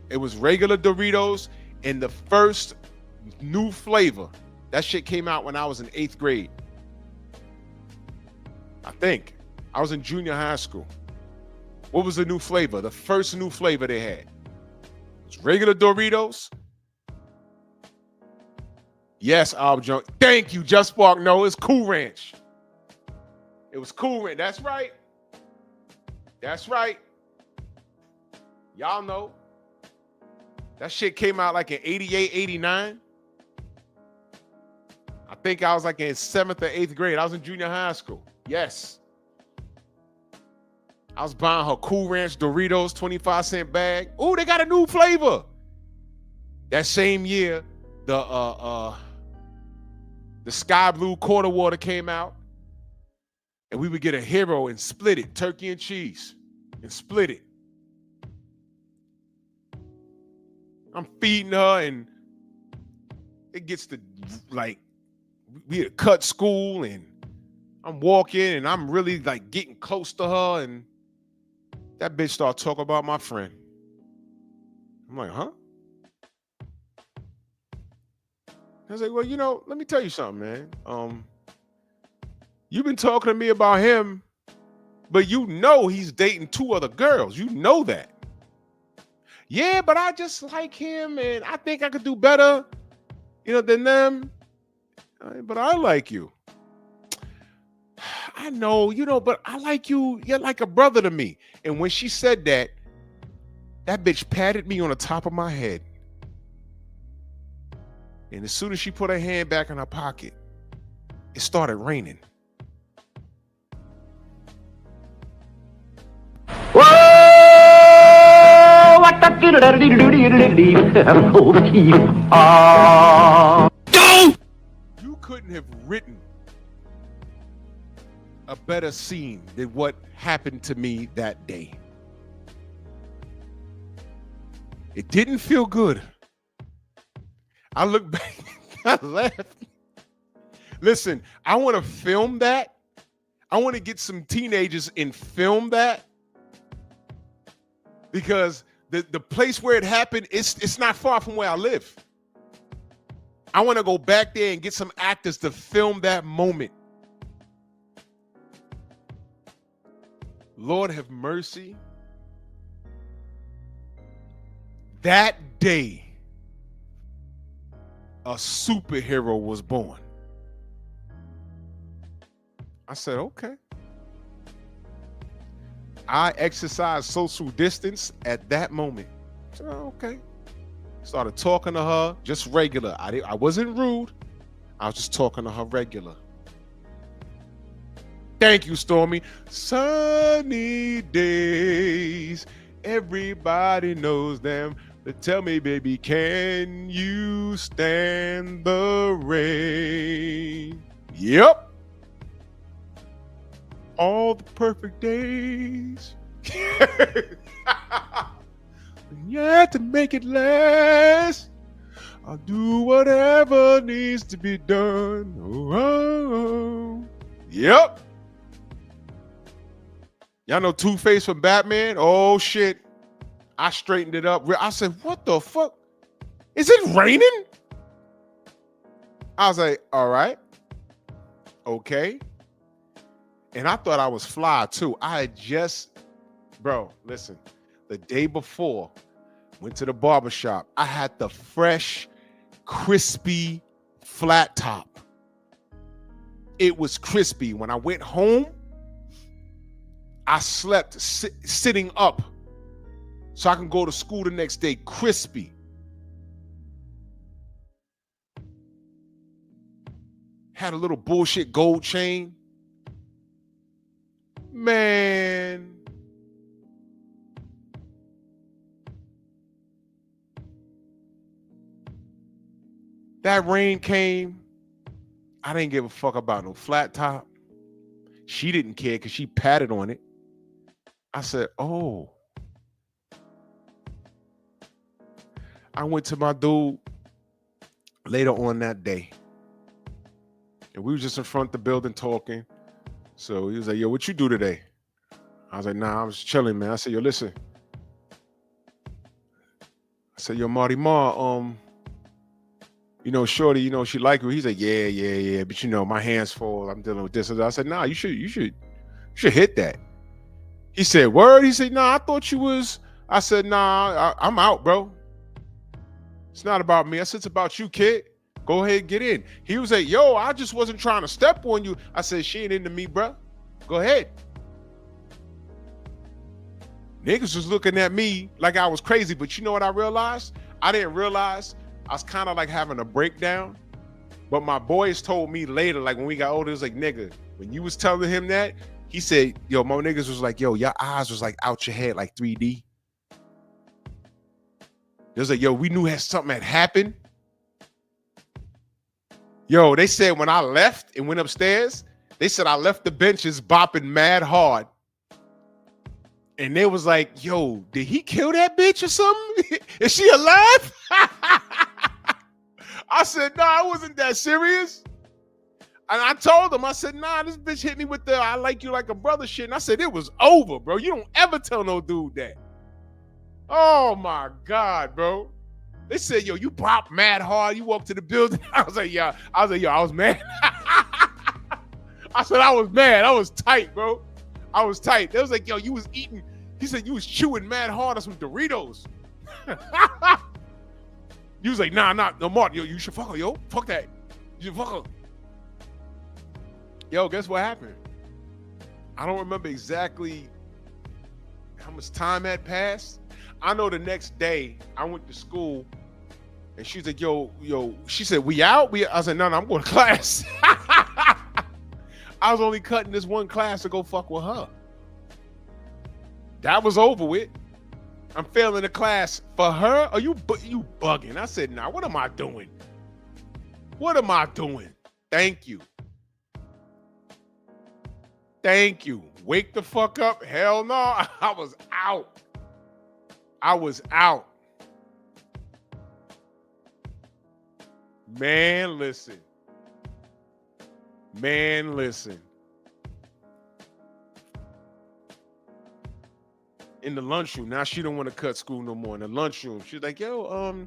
It was regular Doritos, and the first new flavor, that shit came out when I was in 8th grade. I think. I was in junior high school. What was the new flavor? The first new flavor they had. It was regular Doritos. Yes, Junk. Thank you, Just Spark. No, it's Cool Ranch. It was Cool Ranch. That's right. That's right. Y'all know. That shit came out like in 88, 89. I think I was like in 7th or 8th grade. I was in junior high school. Yes. I was buying her Cool Ranch Doritos, 25-cent bag. Ooh, they got a new flavor. That same year, the sky blue quarter water came out. And we would get a hero and split it, turkey and cheese, and split it. I'm feeding her, and it gets to, like, we had cut school, and I'm walking, and I'm really, like, getting close to her, and That bitch started talking about my friend. I'm like, huh? I was like, well, let me tell you something, man. You've been talking to me about him, but he's dating 2 other girls. You know that. Yeah, but I just like him, and I think I could do better, than them. But I like you. I know, but I like you. You're like a brother to me. And when she said that, that bitch patted me on the top of my head. And as soon as she put her hand back in her pocket, it started raining. You couldn't have written a better scene than what happened to me that day. It didn't feel good. I look back, I laughed. Listen, I want to film that. I want to get some teenagers and film that, because the place where it happened, it's not far from where I live. I want to go back there and get some actors to film that moment. Lord have mercy. That day, a superhero was born. I said, okay. I exercised social distance at that moment. I said, okay. Started talking to her just regular. I wasn't rude. I was just talking to her regular. Thank you, Stormy. Sunny days. Everybody knows them. But tell me, baby, can you stand the rain? Yep. All the perfect days. You have to make it last. I'll do whatever needs to be done. Oh. Yep. Y'all know Two-Face from Batman? Oh, shit. I straightened it up. I said, what the fuck? Is it raining? I was like, all right. Okay. And I thought I was fly, too. I had just, bro, listen. The day before, went to the barbershop. I had the fresh, crispy, flat top. It was crispy. When I went home, I slept sitting up so I can go to school the next day crispy. Had a little bullshit gold chain. Man. That rain came. I didn't give a fuck about no flat top. She didn't care because she patted on it. I said, oh. I went to my dude later on that day. And we were just in front of the building talking. So he was like, yo, what you do today? I was like, nah, I was chilling, man. I said, yo, listen. I said, yo, Marty Ma, shorty, she like you. He's like, yeah. But my hands full. I'm dealing with this. I said, nah, you should hit that. He said, word? He said, nah, I thought you was. I said, nah, I'm out, bro. It's not about me. I said, it's about you, kid. Go ahead and get in. He was like, yo, I just wasn't trying to step on you. I said, she ain't into me, bro. Go ahead. Niggas was looking at me like I was crazy, but you know what I realized? I didn't realize I was kind of like having a breakdown. But my boys told me later, like when we got older, it was like, nigga, when you was telling him that, he said, yo, my niggas was like, yo, your eyes was like out your head like 3D. It was like, yo, we knew something had happened. Yo, they said when I left and went upstairs, they said I left the benches bopping mad hard. And they was like, yo, did he kill that bitch or something? Is she alive? I said, no, I wasn't that serious. And I told him, I said, nah, this bitch hit me with the I like you like a brother shit. And I said, it was over, bro. You don't ever tell no dude that. Oh my God, bro. They said, yo, you pop mad hard. You walk to the building. I was like, yeah. I was mad. I said, I was mad. I was tight, bro. I was tight. They was like, yo, you was eating. He said, you was chewing mad hard on some Doritos. You was like, nah, no, Martin, yo, you should fuck her, yo. Fuck that. You should fuck her. Yo, guess what happened? I don't remember exactly how much time had passed. I know the next day I went to school and she's like, yo, she said, we out? I said, no, I'm going to class. I was only cutting this one class to go fuck with her. That was over with. I'm failing the class for her? Are you bugging? I said, nah, what am I doing? What am I doing? Thank you. Thank you. Wake the fuck up. Hell no. I was out. Man, listen. In the lunchroom, now she don't want to cut school no more. In the lunchroom, she's like, yo,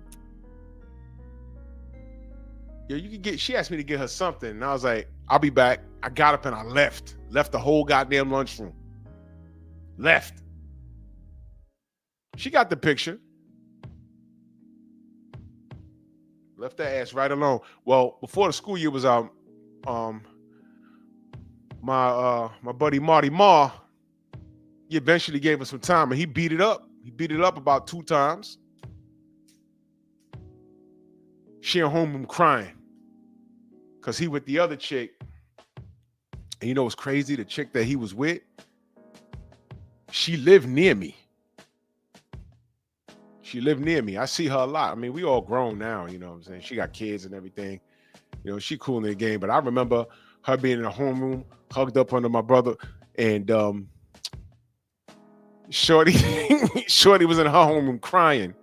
you can get, she asked me to get her something. And I was like, I'll be back. I got up and I left the whole goddamn lunchroom. Left. She got the picture. Left that ass right alone. Well, before the school year was out, my buddy Marty Ma, he eventually gave us some time and he beat it up. He beat it up about 2 times. She at home crying because he with the other chick. And you know what's crazy? The chick that he was with, she lived near me. I see her a lot. I mean, we all grown now, you know what I'm saying? She got kids and everything. You know, she cool in the game. But I remember her being in the homeroom, hugged up under my brother, and Shorty was in her homeroom crying.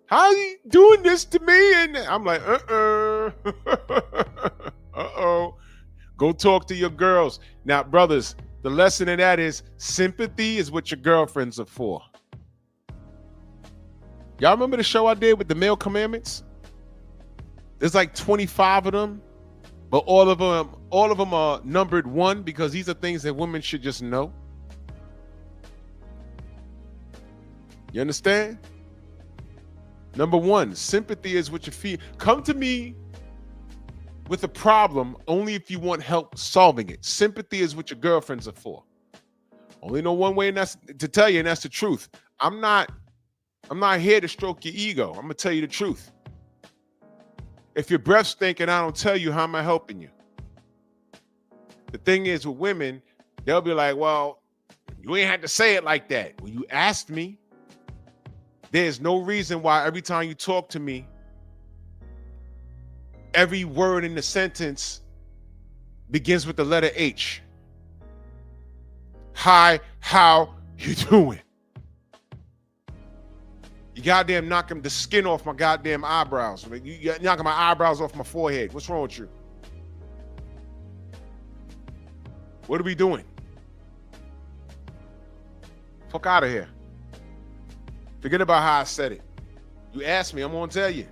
How you doing this to me? And I'm like, uh-oh. Go talk to your girls. Now, brothers, the lesson in that is sympathy is what your girlfriends are for. Y'all remember the show I did with the male commandments? There's like 25 of them, but all of them are numbered 1 because these are things that women should just know. You understand? Number 1, sympathy is what you feel. Come to me with a problem only if you want help solving it. Sympathy is what your girlfriends are for. Only know one way, and that's to tell you, and that's the truth. I'm not here to stroke your ego. I'm gonna tell you the truth. If your breath stinking, I don't tell you, how am I helping you? The thing is with women, they'll be like, well, you ain't had to say it like that. Well, you asked me. There's no reason why every time you talk to me, every word in the sentence begins with the letter H. Hi, how you doing? You goddamn knocking the skin off my goddamn eyebrows. You knocking my eyebrows off my forehead. What's wrong with you? What are we doing? Fuck out of here. Forget about how I said it. You asked me, I'm gonna tell you.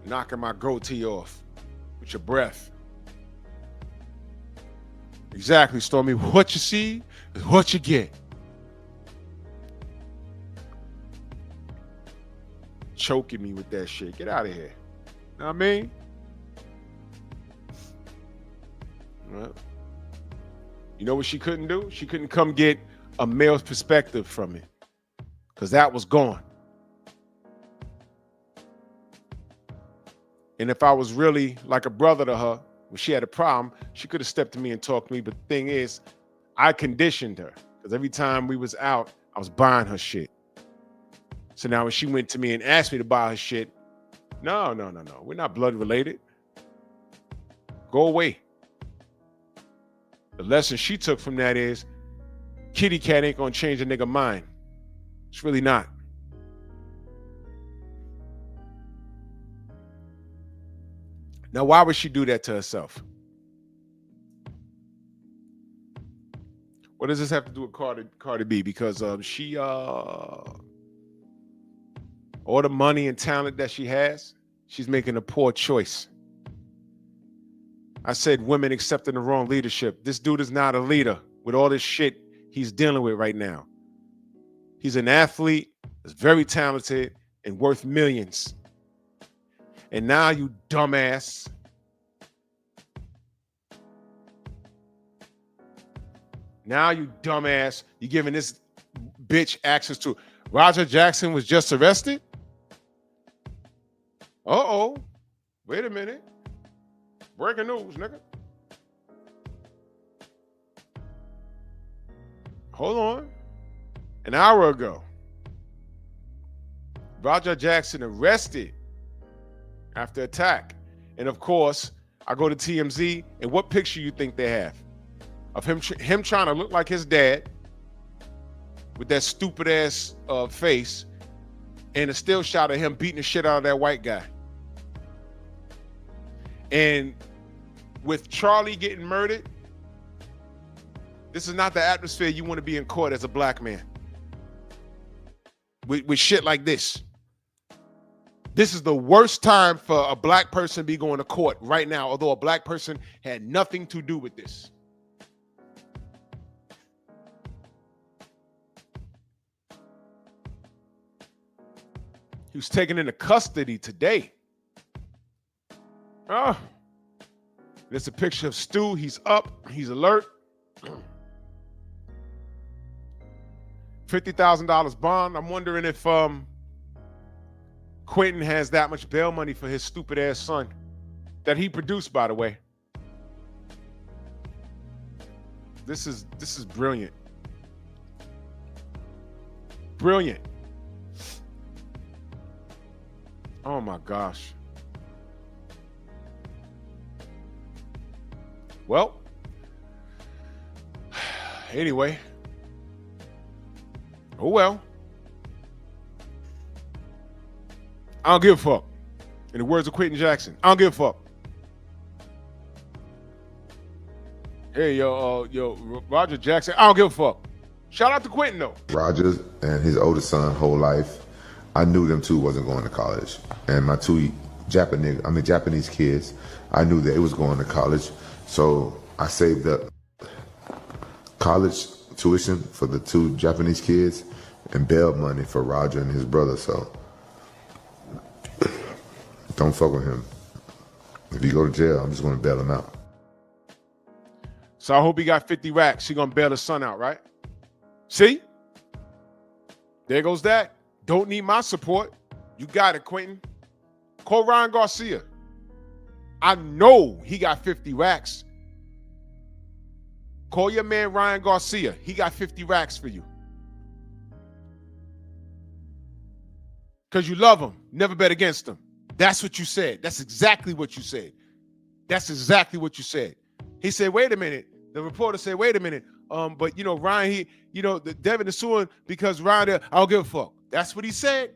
Knocking my goatee off with your breath. Exactly, Stormy. What you see is what you get. Choking me with that shit. Get out of here. Know what I mean? Well, you know what she couldn't do? She couldn't come get a male's perspective from it, because that was gone. And if I was really like a brother to her, when she had a problem, she could have stepped to me and talked to me. But the thing is, I conditioned her, because every time we was out, I was buying her shit. So now when she went to me and asked me to buy her shit, no. We're not blood related. Go away. The lesson she took from that is, kitty cat ain't gonna change a nigga mind. It's really not. Now, why would she do that to herself? What does this have to do with Cardi B? Because she all the money and talent that she has, she's making a poor choice. I said women accepting the wrong leadership. This dude is not a leader with all this shit he's dealing with right now. He's an athlete, is very talented, and worth millions. And now you dumbass. You're giving this bitch access to. Roger Jackson was just arrested? Uh-oh. Wait a minute. Breaking news, nigga. Hold on. An hour ago, Roger Jackson arrested after attack. And of course, I go to TMZ, and what picture you think they have? Of him trying to look like his dad with that stupid ass face, and a still shot of him beating the shit out of that white guy. And with Charlie getting murdered, this is not the atmosphere you want to be in court as a black man. With shit like this. This is the worst time for a black person to be going to court right now, although a black person had nothing to do with this. He was taken into custody today. Oh, there's a picture of Stu. He's up. He's alert. $50,000 bond. I'm wondering if Quentin has that much bail money for his stupid ass son that he produced, by the way. This is brilliant. Brilliant. Oh my gosh. Well, anyway. Oh well. I don't give a fuck. In the words of Quentin Jackson, I don't give a fuck. Hey, yo, Roger Jackson, I don't give a fuck. Shout out to Quentin though. Roger and his oldest son, whole life, I knew them two wasn't going to college. And my two Japanese kids, I knew that it was going to college. So I saved up college tuition for the two Japanese kids and bail money for Roger and his brother. So don't fuck with him. If you go to jail, I'm just going to bail him out. So I hope he got 50 racks. He going to bail his son out, right? See? There goes that. Don't need my support. You got it, Quentin. Call Ryan Garcia. I know he got 50 racks. Call your man Ryan Garcia. He got 50 racks for you. Because you love him. Never bet against him. That's what you said. That's exactly what you said. That's exactly what you said. He said, wait a minute. The reporter said, wait a minute. But Ryan, Devin is suing because Ryan, I don't give a fuck. That's what he said.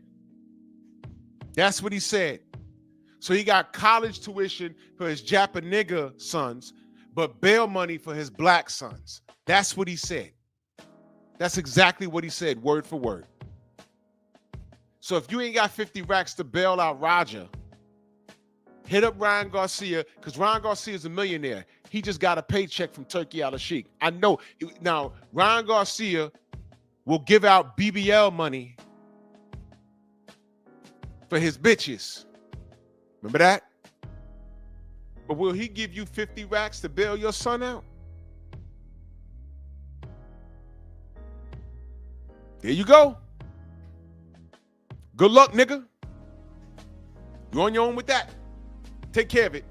That's what he said. So he got college tuition for his Japanese sons, but bail money for his black sons. That's what he said. That's exactly what he said, word for word. So if you ain't got 50 racks to bail out Roger, hit up Ryan Garcia, because Ryan Garcia is a millionaire. He just got a paycheck from Turkey Al-Sheikh. I know. Now, Ryan Garcia will give out BBL money for his bitches. Remember that? But will he give you 50 racks to bail your son out? There you go. Good luck, nigga. You're on your own with that. Take care of it.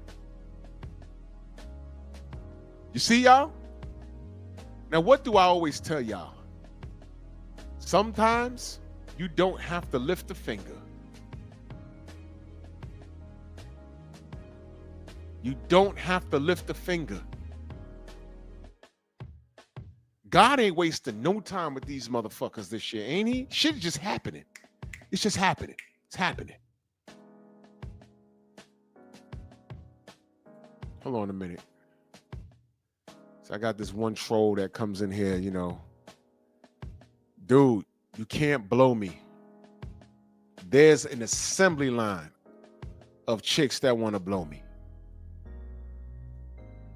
You see, y'all? Now, what do I always tell y'all? Sometimes you don't have to lift a finger. You don't have to lift a finger. God ain't wasting no time with these motherfuckers this year, ain't he? Shit is just happening. It's just happening. It's happening. Hold on a minute. So I got this one troll that comes in here, dude, you can't blow me. There's an assembly line of chicks that want to blow me.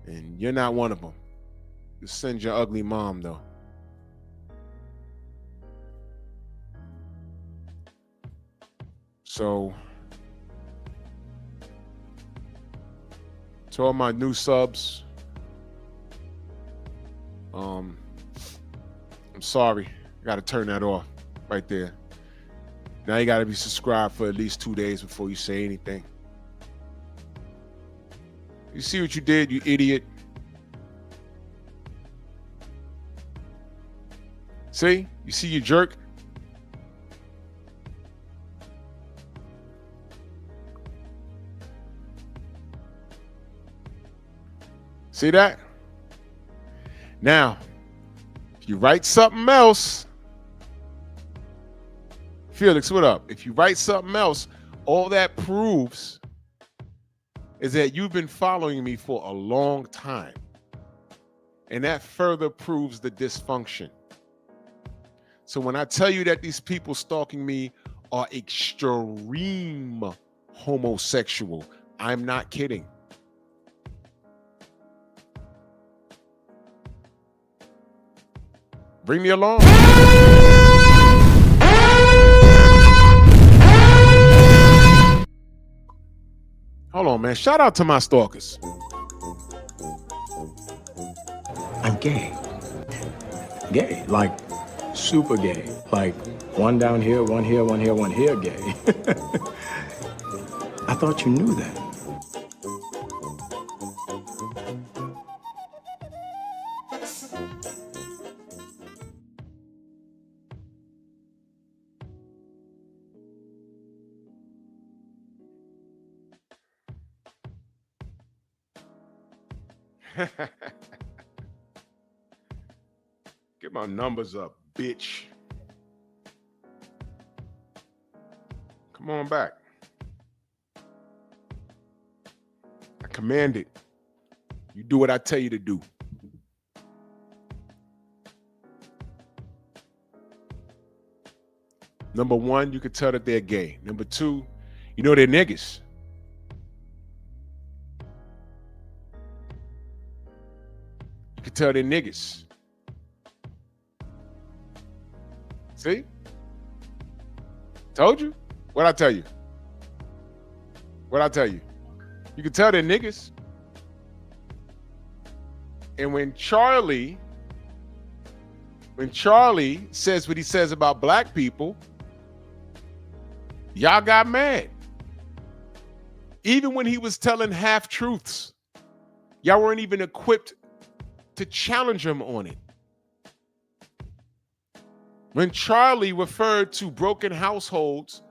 And you're not one of them. You send your ugly mom, though. So, to all my new subs, I'm sorry. I got to turn that off right there. Now you got to be subscribed for at least 2 days before you say anything. You see what you did, you idiot? See? You see you jerk? See that? Now, if you write something else, Felix, what up? If you write something else, all that proves is that you've been following me for a long time. And that further proves the dysfunction. So when I tell you that these people stalking me are extreme homosexual, I'm not kidding. Bring me along. Hold on, man. Shout out to my stalkers. I'm gay. Gay. Like, super gay. Like, one down here, one here, one here, one here gay. I thought you knew that. Get my numbers up, bitch. Come on back. I command it. You do what I tell you to do. Number one, you can tell that they're gay. Number two, you know they're niggas. You can tell they're niggas. See? Told you? What'd I tell you? What'd I tell you? You can tell they're niggas. And when Charlie says what he says about black people, y'all got mad. Even when he was telling half-truths, y'all weren't even equipped to challenge him on it. When Charlie referred to broken households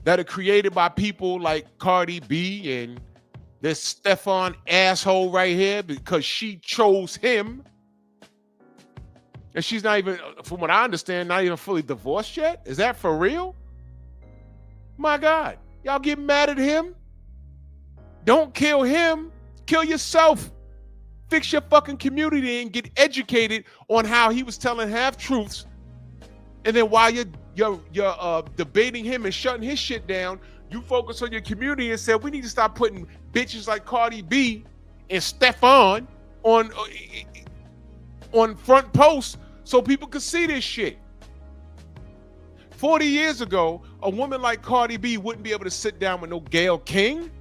that are created by people like Cardi B and this Stefan asshole right here because she chose him, and she's not even, from what I understand, not even fully divorced yet? Is that for real? My God, y'all get mad at him? Don't kill him, kill yourself. Fix your fucking community and get educated on how he was telling half-truths. And then while you're debating him and shutting his shit down, you focus on your community and said, we need to stop putting bitches like Cardi B and Stefan on front posts so people could see this shit. 40 years ago, a woman like Cardi B wouldn't be able to sit down with no Gayle King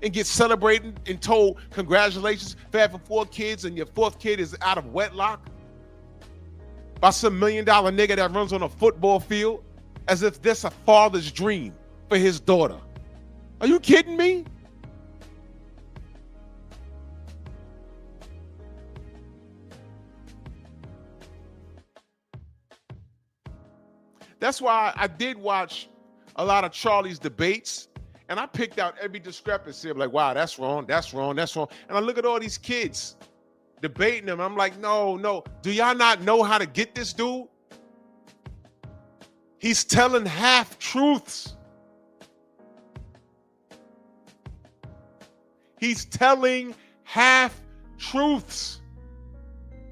and get celebrated and told congratulations for having 4 kids and your 4th kid is out of wedlock by some $1 million nigga that runs on a football field as if that's a father's dream for his daughter. Are you kidding me? That's why I did watch a lot of Charlie's debates, and I picked out every discrepancy. I'm like, wow, that's wrong, that's wrong, that's wrong. And I look at all these kids debating them. I'm like, no. Do y'all not know how to get this dude? He's telling half-truths. He's telling half truths.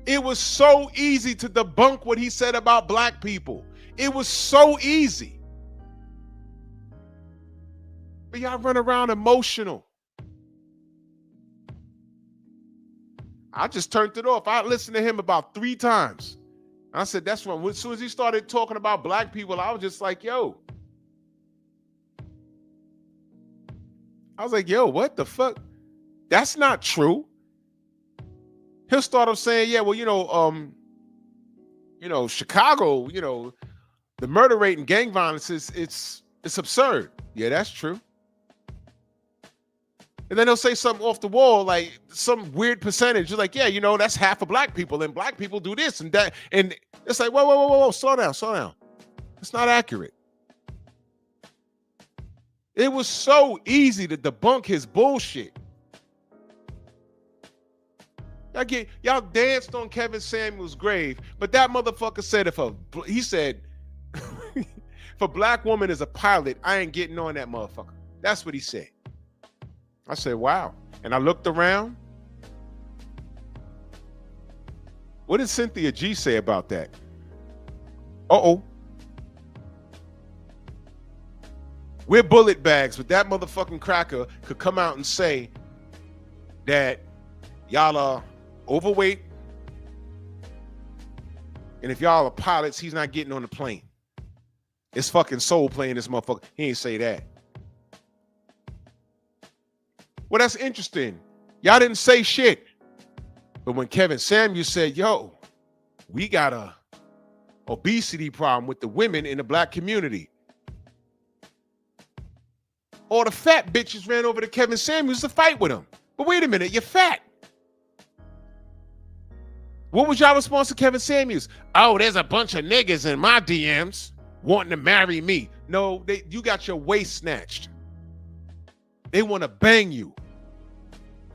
It was so easy to debunk what he said about black people. It was so easy. But y'all run around emotional. I just turned it off. I listened to him about 3 times. I said, that's wrong. As soon as he started talking about black people, I was just like, yo. I was like, yo, what the fuck? That's not true. He'll start off saying, yeah, well, Chicago, the murder rate and gang violence it's absurd. Yeah, that's true. And then he'll say something off the wall, like some weird percentage. You're like, yeah, that's half of black people, and black people do this and that. And it's like, whoa, slow down. It's not accurate. It was so easy to debunk his bullshit. Y'all danced on Kevin Samuel's grave, but that motherfucker said if a black woman is a pilot, I ain't getting on that motherfucker. That's what he said. I said, wow. And I looked around. What did Cynthia G say about that? Uh-oh. We're bullet bags, but that motherfucking cracker could come out and say that y'all are overweight, and if y'all are pilots, he's not getting on the plane. It's fucking Soul playing this motherfucker. He ain't say that. Well, that's interesting. Y'all didn't say shit. But when Kevin Samuel said, yo, we got a obesity problem with the women in the black community, all the fat bitches ran over to Kevin Samuels to fight with him. But wait a minute, you're fat. What was y'all response to Kevin Samuels? Oh, there's a bunch of niggas in my DMs wanting to marry me. No, you got your waist snatched. They want to bang you.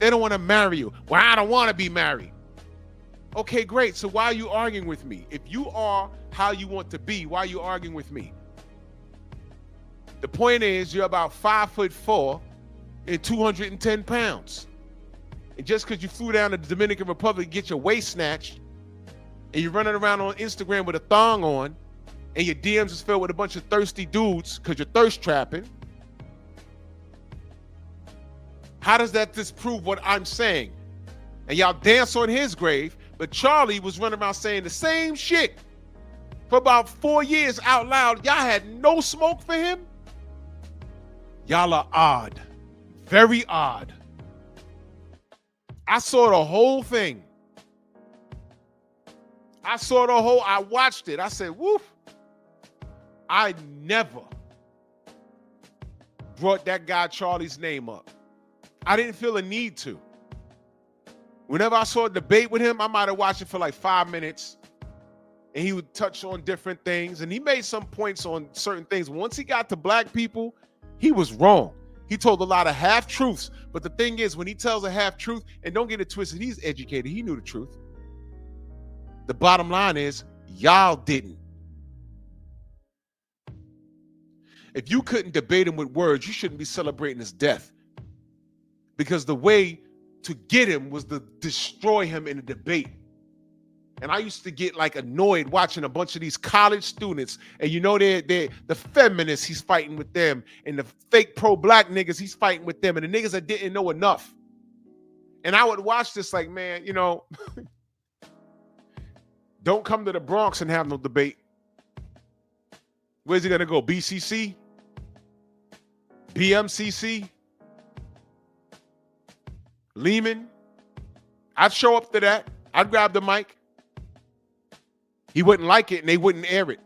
They don't want to marry you. Well, I don't want to be married. Okay, great. So why are you arguing with me? If you are how you want to be, why are you arguing with me? The point is, you're about 5'4" and 210 pounds. And just because you flew down to the Dominican Republic to get your waist snatched, and you're running around on Instagram with a thong on, and your DMs is filled with a bunch of thirsty dudes because you're thirst trapping, how does that disprove what I'm saying? And y'all dance on his grave, but Charlie was running around saying the same shit for about 4 years out loud. Y'all had no smoke for him? Y'all are odd. Very odd. I saw the whole thing. I watched it. I said, woof. I never brought that guy Charlie's name up. I didn't feel a need to. Whenever I saw a debate with him, I might have watched it for like 5 minutes, and he would touch on different things, and he made some points on certain things. Once he got to black people, he was wrong. He told a lot of half-truths, but the thing is, when he tells a half-truth, and don't get it twisted, he's educated. He knew the truth. The bottom line is, y'all didn't. If you couldn't debate him with words, you shouldn't be celebrating his death. Because the way to get him was to destroy him in a debate. And I used to get like annoyed watching a bunch of these college students, and they're the feminists, he's fighting with them, and the fake pro-black niggas, he's fighting with them, and the niggas that didn't know enough. And I would watch this like, man, don't come to the Bronx and have no debate. Where's he gonna go? BCC? BMCC? Lehman? I'd show up to that. I'd grab the mic. He wouldn't like it, and they wouldn't air it.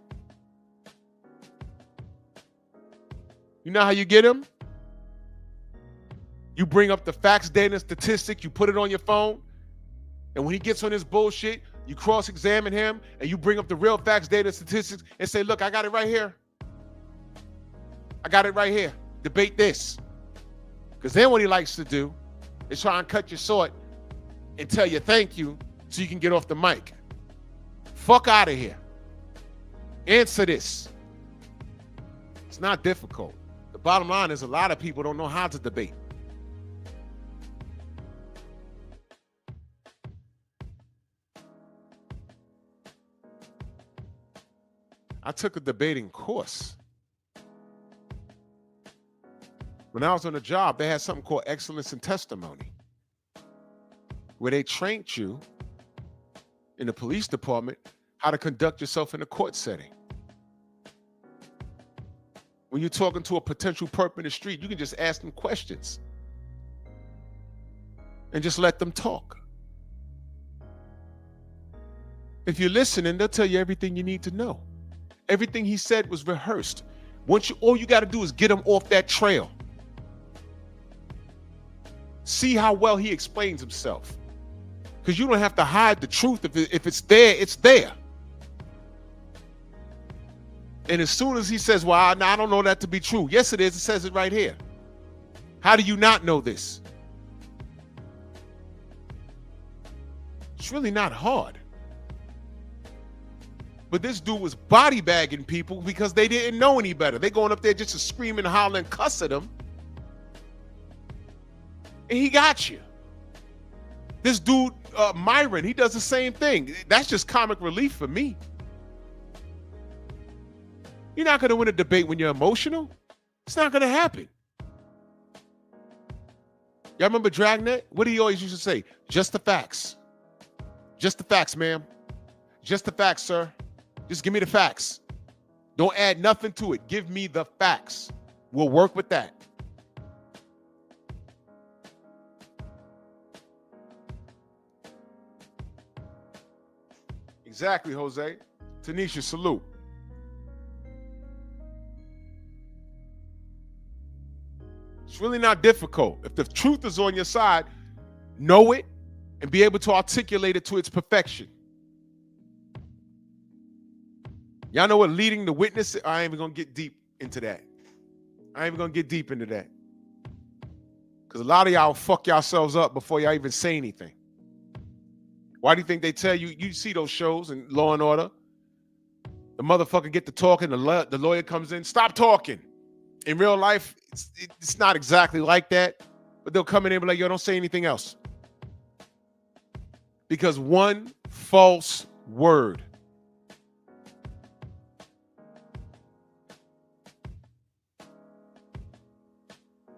You know how you get him? You bring up the facts, data, and statistic, you put it on your phone, and when he gets on his bullshit, you cross-examine him, and you bring up the real facts, data, and statistics, and say, look, I got it right here. I got it right here. Debate this. Because then what he likes to do is try and cut you short and tell you thank you so you can get off the mic. Fuck out of here. Answer this. It's not difficult. The bottom line is a lot of people don't know how to debate. I took a debating course. When I was on the job, they had something called excellence in testimony, where they trained you in the police department how to conduct yourself in a court setting. When you're talking to a potential perp in the street, you can just ask them questions and just let them talk. If you're listening, they'll tell you everything you need to know. Everything he said was rehearsed. All you got to do is get him off that trail. See how well he explains himself. Because you don't have to hide the truth. If it's there, it's there. And as soon as he says, well, I don't know that to be true. Yes, it is. It says it right here. How do you not know this? It's really not hard. But this dude was body bagging people because they didn't know any better. They going up there just to scream and holler and cuss at him. And he got you. This dude, Myron, he does the same thing. That's just comic relief for me. You're not going to win a debate when you're emotional. It's not going to happen. Y'all remember Dragnet? What did he always used to say? Just the facts. Just the facts, ma'am. Just the facts, sir. Just give me the facts. Don't add nothing to it. Give me the facts. We'll work with that. Exactly, Jose. Tanisha, salute. It's really not difficult. If the truth is on your side, know it and be able to articulate it to its perfection. Y'all know what leading the witness is? I ain't even gonna get deep into that. Because a lot of y'all fuck yourselves up before y'all even say anything. Why do you think they tell you, you see those shows in Law and Order? The motherfucker get to talking, the lawyer comes in, stop talking. In real life, it's not exactly like that, but they'll come in and be like, yo, don't say anything else. Because one false word.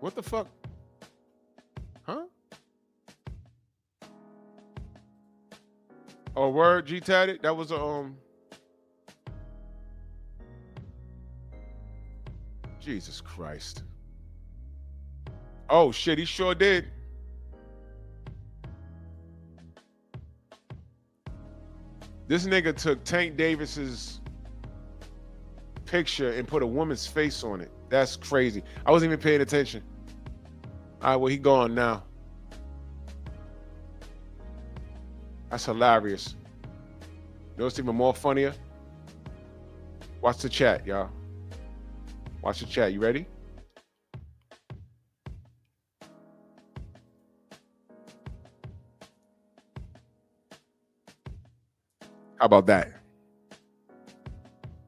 What the fuck? Huh? Oh, word, G-Tatted? That was Jesus Christ. Oh, shit, he sure did. This nigga took Tank Davis's picture and put a woman's face on it. That's crazy. I wasn't even paying attention. All right, well, he gone now. That's hilarious. You know what's even more funnier? Watch the chat, y'all. Watch the chat. You ready? How about that?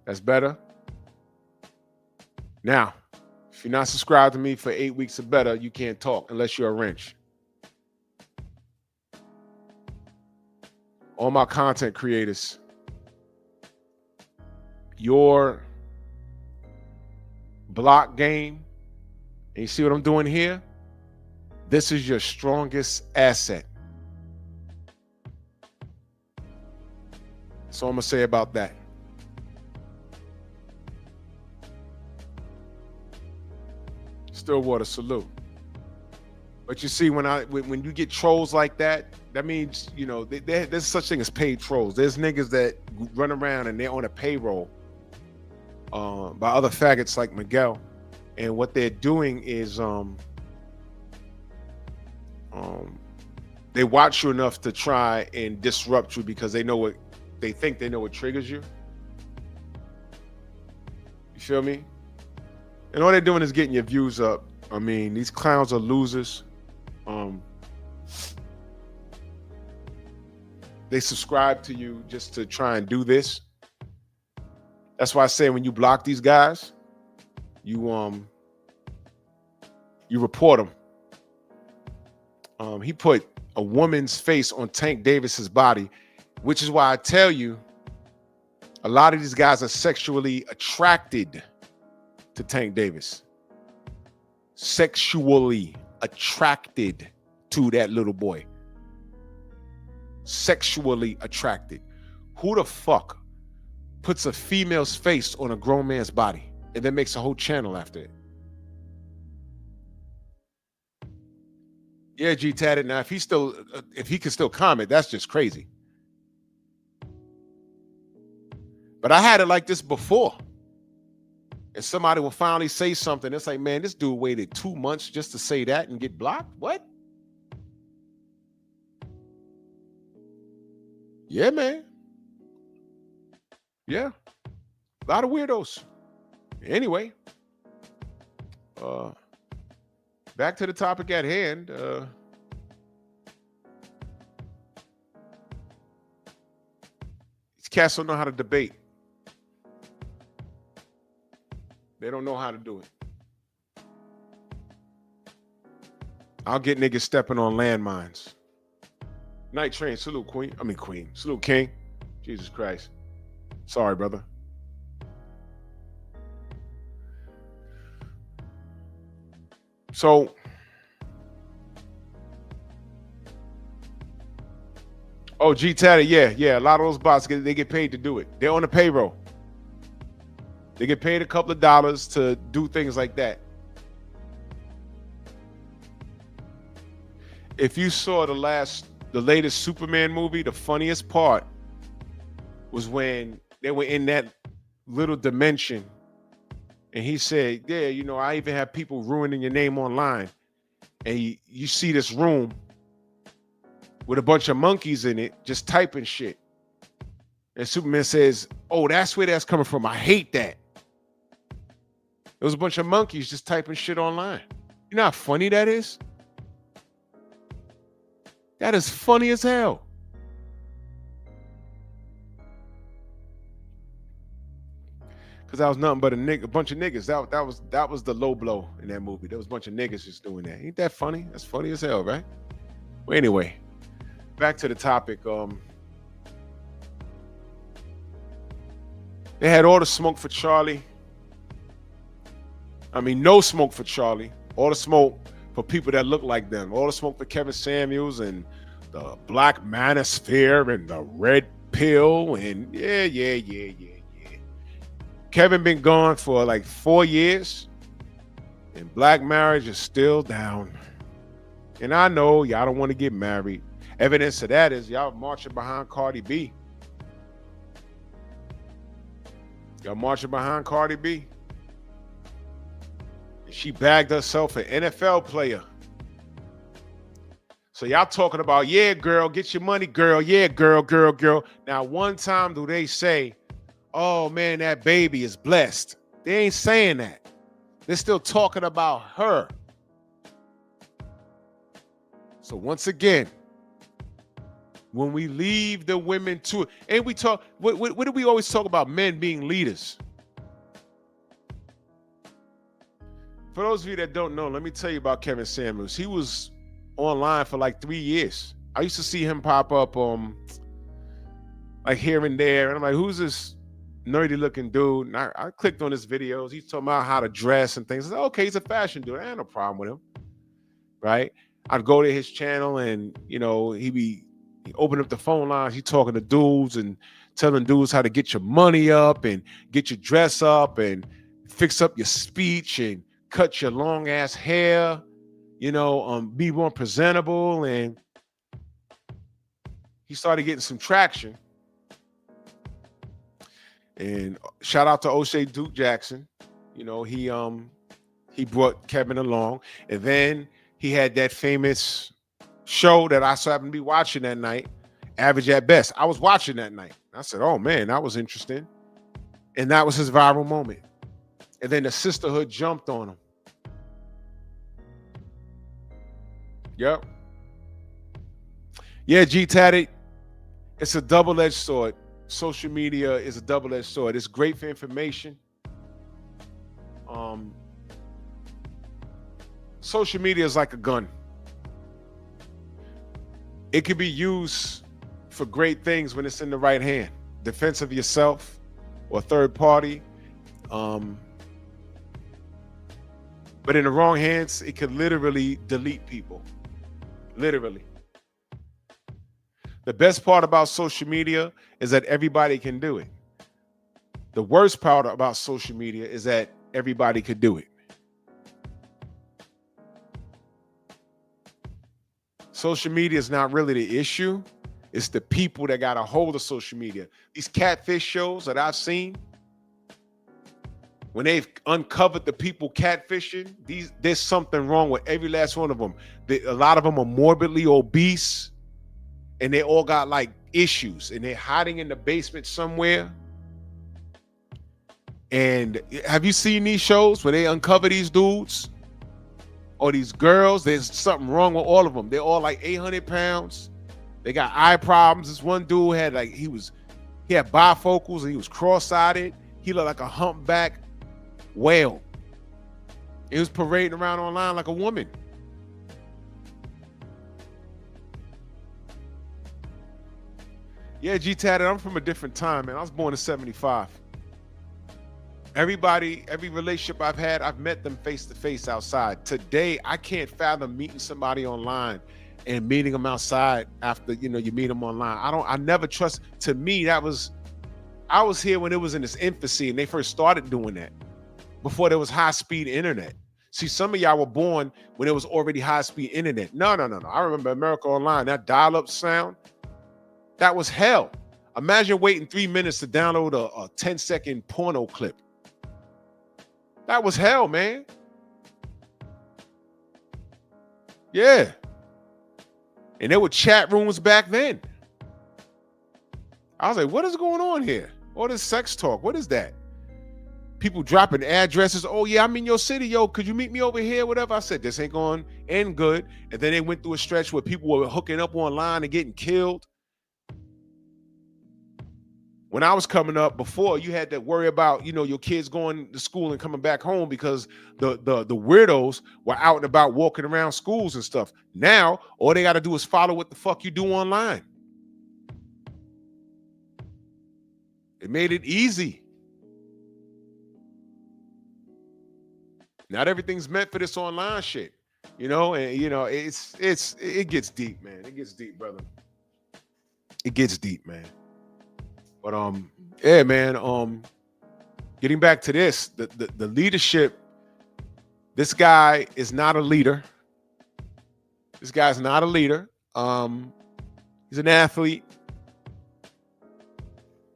That's better. Now, if you're not subscribed to me for 8 weeks or better, you can't talk unless you're a wrench. All my content creators, your block game, and you see what I'm doing here? This is your strongest asset. That's all I'm gonna say about that. Stillwater, salute. But you see, when you get trolls like that, that means, you know, there's such thing as paid trolls. There's niggas that run around and they're on a payroll by other faggots like Miguel, and what they're doing is they watch you enough to try and disrupt you because they know what they think they know what triggers you. You feel me? And all they're doing is getting your views up. I mean, these clowns are losers. They subscribe to you just to try and do this. That's why I say when you block these guys, you report them. He put a woman's face on Tank Davis's body, which is why I tell you, A lot of these guys are sexually attracted to Tank Davis. Sexually attracted to that little boy. Sexually attracted. Who the fuck puts a female's face on a grown man's body and then makes a whole channel after it? Yeah, G Tatted. Now, if he can still comment, that's just crazy. But I had it like this before. And somebody will finally say something. It's like, man, this dude waited 2 months just to say that and get blocked? What? Yeah, man. Yeah. A lot of weirdos. Anyway. Back to the topic at hand. These cats don't know how to debate. They don't know how to do it. I'll get niggas stepping on landmines. Night Train, salute Queen. I mean Queen. Salute King. Jesus Christ. Sorry, brother. So, oh, G Tatty, yeah. A lot of those bots, they get paid to do it. They're on the payroll. They get paid a couple of dollars to do things like that. If you saw the latest Superman movie, the funniest part was when they were in that little dimension. And he said, yeah, you know, I even have people ruining your name online. And you see this room with a bunch of monkeys in it, just typing shit. And Superman says, oh, that's where that's coming from. I hate that. There was a bunch of monkeys just typing shit online. You know how funny that is? That is funny as hell. Because that was nothing but a bunch of niggas. That was the low blow in that movie. There was a bunch of niggas just doing that. Ain't that funny? That's funny as hell, right? Well, anyway, back to the topic. They had all the smoke for Charlie. I mean, no smoke for Charlie. All the smoke for people that look like them. All the smoke for Kevin Samuels and the Black Manosphere and the Red Pill and yeah. Kevin been gone for like 4 years and black marriage is still down. And I know y'all don't want to get married. Evidence of that is y'all marching behind Cardi B. Y'all marching behind Cardi B. She bagged herself an NFL player. So y'all talking about, yeah, girl, get your money, girl. Yeah, girl. Now, one time do they say, oh, man, that baby is blessed. They ain't saying that. They're still talking about her. So once again, when we leave the women to it, and we talk, what do we always talk about men being leaders? For those of you that don't know, let me tell you about Kevin Samuels. He was online for like 3 years. I used to see him pop up like here and there. And I'm like, who's this nerdy looking dude? And I clicked on his videos. He's talking about how to dress and things. I said, okay, he's a fashion dude. I had no problem with him. Right? I'd go to his channel and, you know, he opened up the phone lines. He talking to dudes and telling dudes how to get your money up and get your dress up and fix up your speech and cut your long ass hair, you know, be more presentable. And he started getting some traction. And shout out to O'Shea Duke Jackson. You know, he brought Kevin along. And then he had that famous show that I so happened to be watching that night, Average at Best. I was watching that night. I said, oh man, that was interesting. And that was his viral moment. And then the sisterhood jumped on him. Yep. Yeah, G-Tatted, it's a double-edged sword. Social media is a double-edged sword. It's great for information. Social media is like a gun. It can be used for great things when it's in the right hand. Defense of yourself, or a third party. But in the wrong hands, it could literally delete people. Literally. The best part about social media is that everybody can do it. The worst part about social media is that everybody could do it. Social media is not really the issue. It's the people that got a hold of social media. These catfish shows that I've seen, when they've uncovered the people catfishing, there's something wrong with every last one of them. A lot of them are morbidly obese, and they all got like issues, and they're hiding in the basement somewhere. And have you seen these shows where they uncover these dudes or these girls? There's something wrong with all of them. They're all like 800 pounds. They got eye problems. This one dude had like, he had bifocals and he was cross-eyed. He looked like a humpback whale. He was parading around online like a woman. Yeah, G-Tatted, I'm from a different time, man. I was born in 75. Every relationship I've had, I've met them face to face outside. Today, I can't fathom meeting somebody online and meeting them outside after, you meet them online. I never trust. To me, I was here when it was in its infancy and they first started doing that, before there was high-speed internet. See, some of y'all were born when it was already high-speed internet. No. I remember America Online, that dial-up sound, that was hell. Imagine waiting 3 minutes to download a 10-second porno clip. That was hell, man. Yeah. And there were chat rooms back then. I was like, what is going on here? All this sex talk, what is that? People dropping addresses. Oh, yeah, I'm in your city, yo. Could you meet me over here? Whatever. I said, this ain't going to end good. And then they went through a stretch where people were hooking up online and getting killed. When I was coming up, before, you had to worry about, your kids going to school and coming back home because the weirdos were out and about walking around schools and stuff. Now, all they got to do is follow what the fuck you do online. It made it easy. Not everything's meant for this online shit, and it gets deep, man. It gets deep, brother. It gets deep, man. But yeah, man. Getting back to this, the leadership. This guy is not a leader. This guy's not a leader. He's an athlete,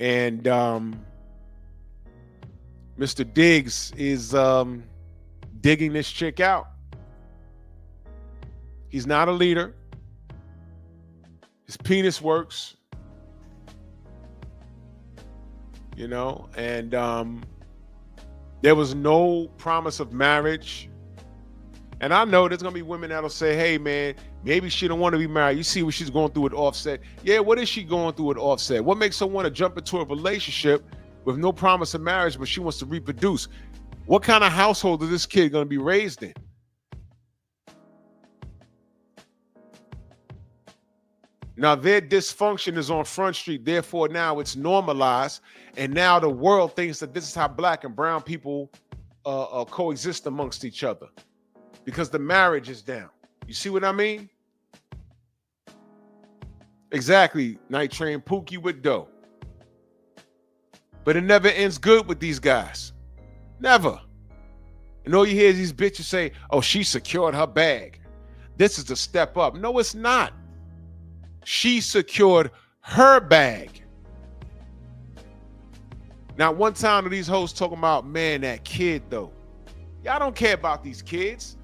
and Mr. Diggs is digging this chick out. He's not a leader. His penis works. And there was no promise of marriage. And I know there's gonna be women that'll say, hey man, maybe she don't want to be married. You see what she's going through with Offset. Yeah, what is she going through with Offset? What makes her want to jump into a relationship with no promise of marriage, but she wants to reproduce? What kind of household is this kid gonna be raised in? Now, their dysfunction is on Front Street. Therefore, now it's normalized. And now the world thinks that this is how black and brown people coexist amongst each other, because the marriage is down. You see what I mean? Exactly. Night Train, Pookie with dough. But it never ends good with these guys. Never. And all you hear is these bitches say, oh, she secured her bag. This is a step up. No, it's not. She secured her bag. Now, one time these hoes talking about, man, that kid though. Y'all don't care about these kids.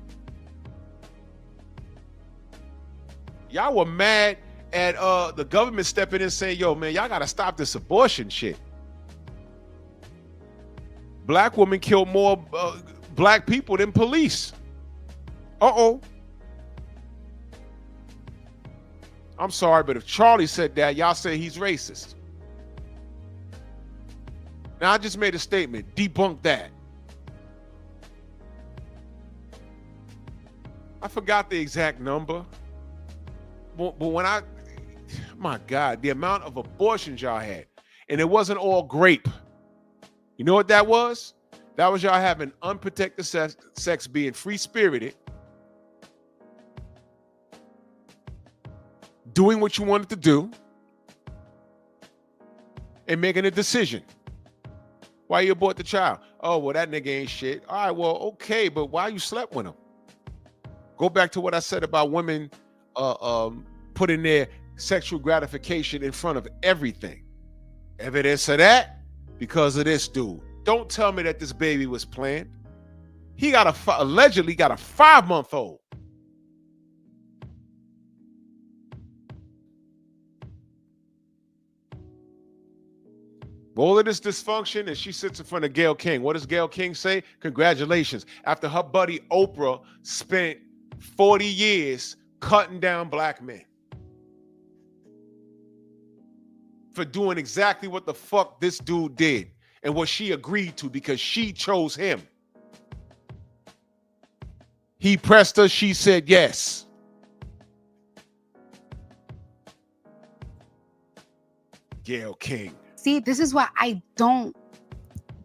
Y'all were mad at the government stepping in and saying, yo, man, y'all gotta stop this abortion shit. Black women kill more black people than police. Uh-oh. I'm sorry, but if Charlie said that, y'all say he's racist. Now, I just made a statement. Debunk that. I forgot the exact number. But when my God, the amount of abortions y'all had. And it wasn't all grape. You know what that was? That was y'all having unprotected sex, being free-spirited, doing what you wanted to do, and making a decision. Why you abort the child? Oh, well, that nigga ain't shit. All right, well, okay, but why you slept with him? Go back to what I said about women putting their sexual gratification in front of everything. Evidence of that? Because of this dude. Don't tell me that this baby was planned. He allegedly got a 5-month-old. All of this dysfunction, and she sits in front of Gayle King. What does Gayle King say? Congratulations. After her buddy Oprah spent 40 years cutting down black men for doing exactly what the fuck this dude did and what she agreed to because she chose him. He pressed her, she said yes. Gayle King. See, this is why I don't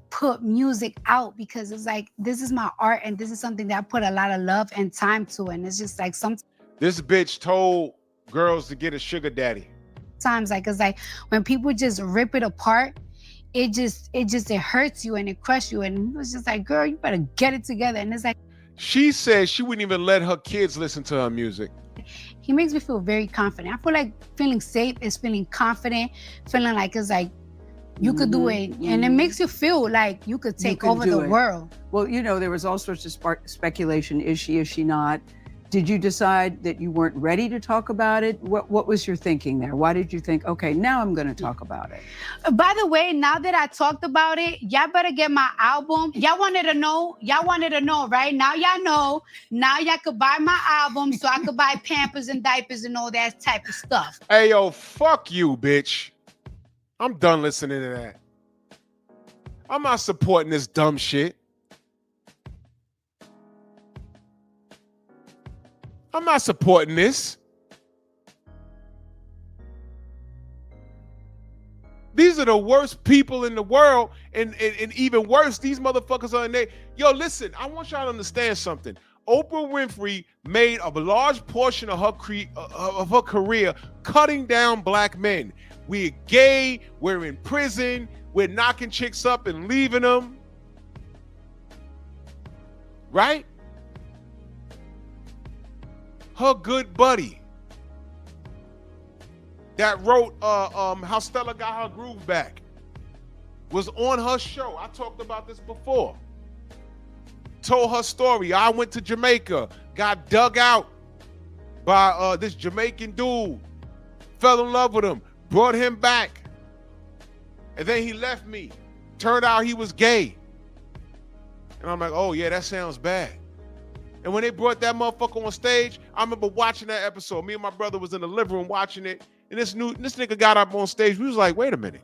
put music out, because it's like, this is my art and this is something that I put a lot of love and time to. And it's just like this bitch told girls to get a sugar daddy. Sometimes like, it's like when people just rip it apart, it hurts you and it crushes you. And it's just like, girl, you better get it together. And it's like, she said she wouldn't even let her kids listen to her music. He makes me feel very confident. I feel like feeling safe is feeling confident, feeling like it's like you could do it. And it makes you feel like you could take over the world. Well, you know, there was all sorts of speculation. Is she not? Did you decide that you weren't ready to talk about it? What was your thinking there? Why did you think, okay, now I'm going to talk about it? By the way, now that I talked about it, y'all better get my album. Y'all wanted to know, right? Now y'all know. Now y'all could buy my album so I could buy Pampers and diapers and all that type of stuff. Hey, yo, fuck you, bitch. I'm done listening to that. I'm not supporting this dumb shit. I'm not supporting this. These are the worst people in the world, and even worse, these motherfuckers are in there. Yo, listen, I want y'all to understand something. Oprah Winfrey made a large portion of her career cutting down black men. We're gay, we're in prison, we're knocking chicks up and leaving them. Right? Her good buddy that wrote How Stella Got Her Groove Back was on her show. I talked about this before. Told her story. I went to Jamaica, got dug out by this Jamaican dude, fell in love with him, brought him back, and then he left me. Turned out he was gay. And I'm like, oh yeah, that sounds bad. And when they brought that motherfucker on stage, I remember watching that episode. Me and my brother was in the living room watching it, and this nigga got up on stage. We was like, wait a minute.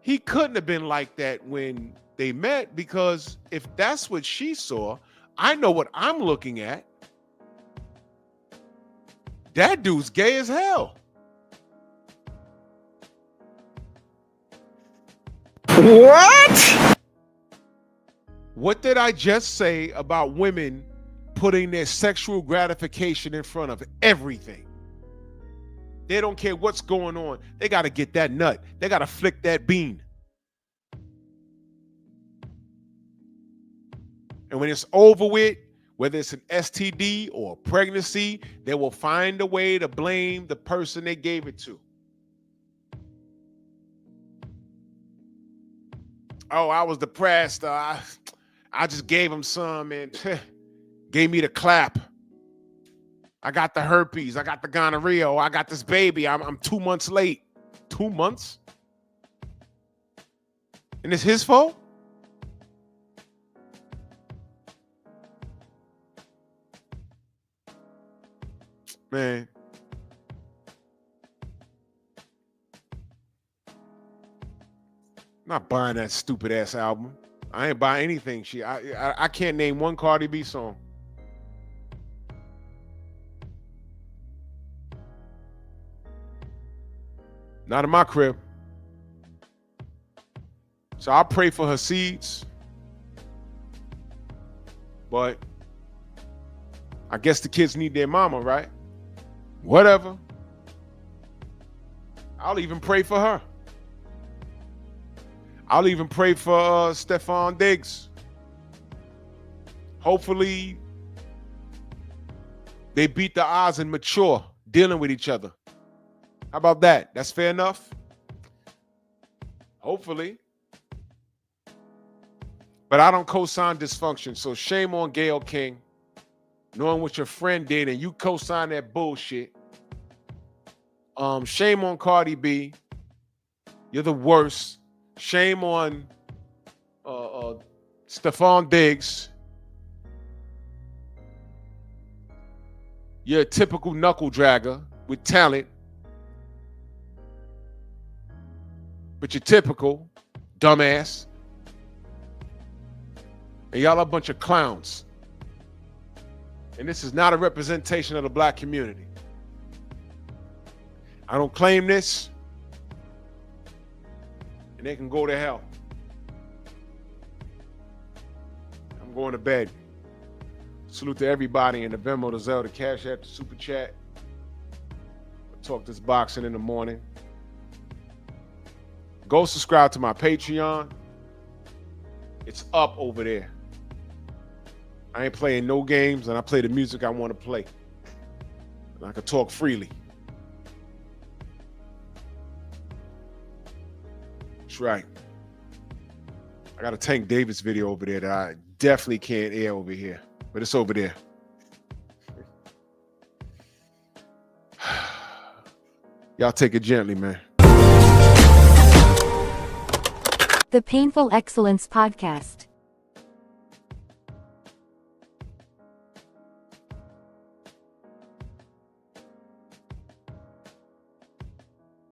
He couldn't have been like that when they met, because if that's what she saw, I know what I'm looking at. That dude's gay as hell. What? What did I just say about women putting their sexual gratification in front of everything? They don't care what's going on. They got to get that nut. They got to flick that bean. And when it's over with, whether it's an STD or a pregnancy, they will find a way to blame the person they gave it to. Oh, I was depressed. I just gave him some and gave me the clap. I got the herpes. I got the gonorrhea. I got this baby. I'm 2 months late. 2 months? And it's his fault? Man. Not buying that stupid ass album. I ain't buying anything. I can't name one Cardi B song. Not in my crib. So I pray for her seeds. But I guess the kids need their mama, right? Whatever. I'll even pray for her. I'll even pray for Stephon Diggs. Hopefully, they beat the odds and mature dealing with each other. How about that? That's fair enough? Hopefully. But I don't co-sign dysfunction, so shame on Gayle King, knowing what your friend did and you co-sign that bullshit. Shame on Cardi B. You're the worst. Shame on Stephon Diggs. You're a typical knuckle dragger with talent. But you're typical, dumbass. And y'all are a bunch of clowns. And this is not a representation of the black community. I don't claim this. And they can go to hell. I'm going to bed. Salute to everybody in the Venmo, the Zelle, the Cash App, the Super Chat. I'll talk this boxing in the morning. Go subscribe to my Patreon. It's up over there. I ain't playing no games, and I play the music I want to play. And I can talk freely. That's right. I got a Tank Davis video over there that I definitely can't air over here, but it's over there. Y'all take it gently, man. The Painful Excellence Podcast.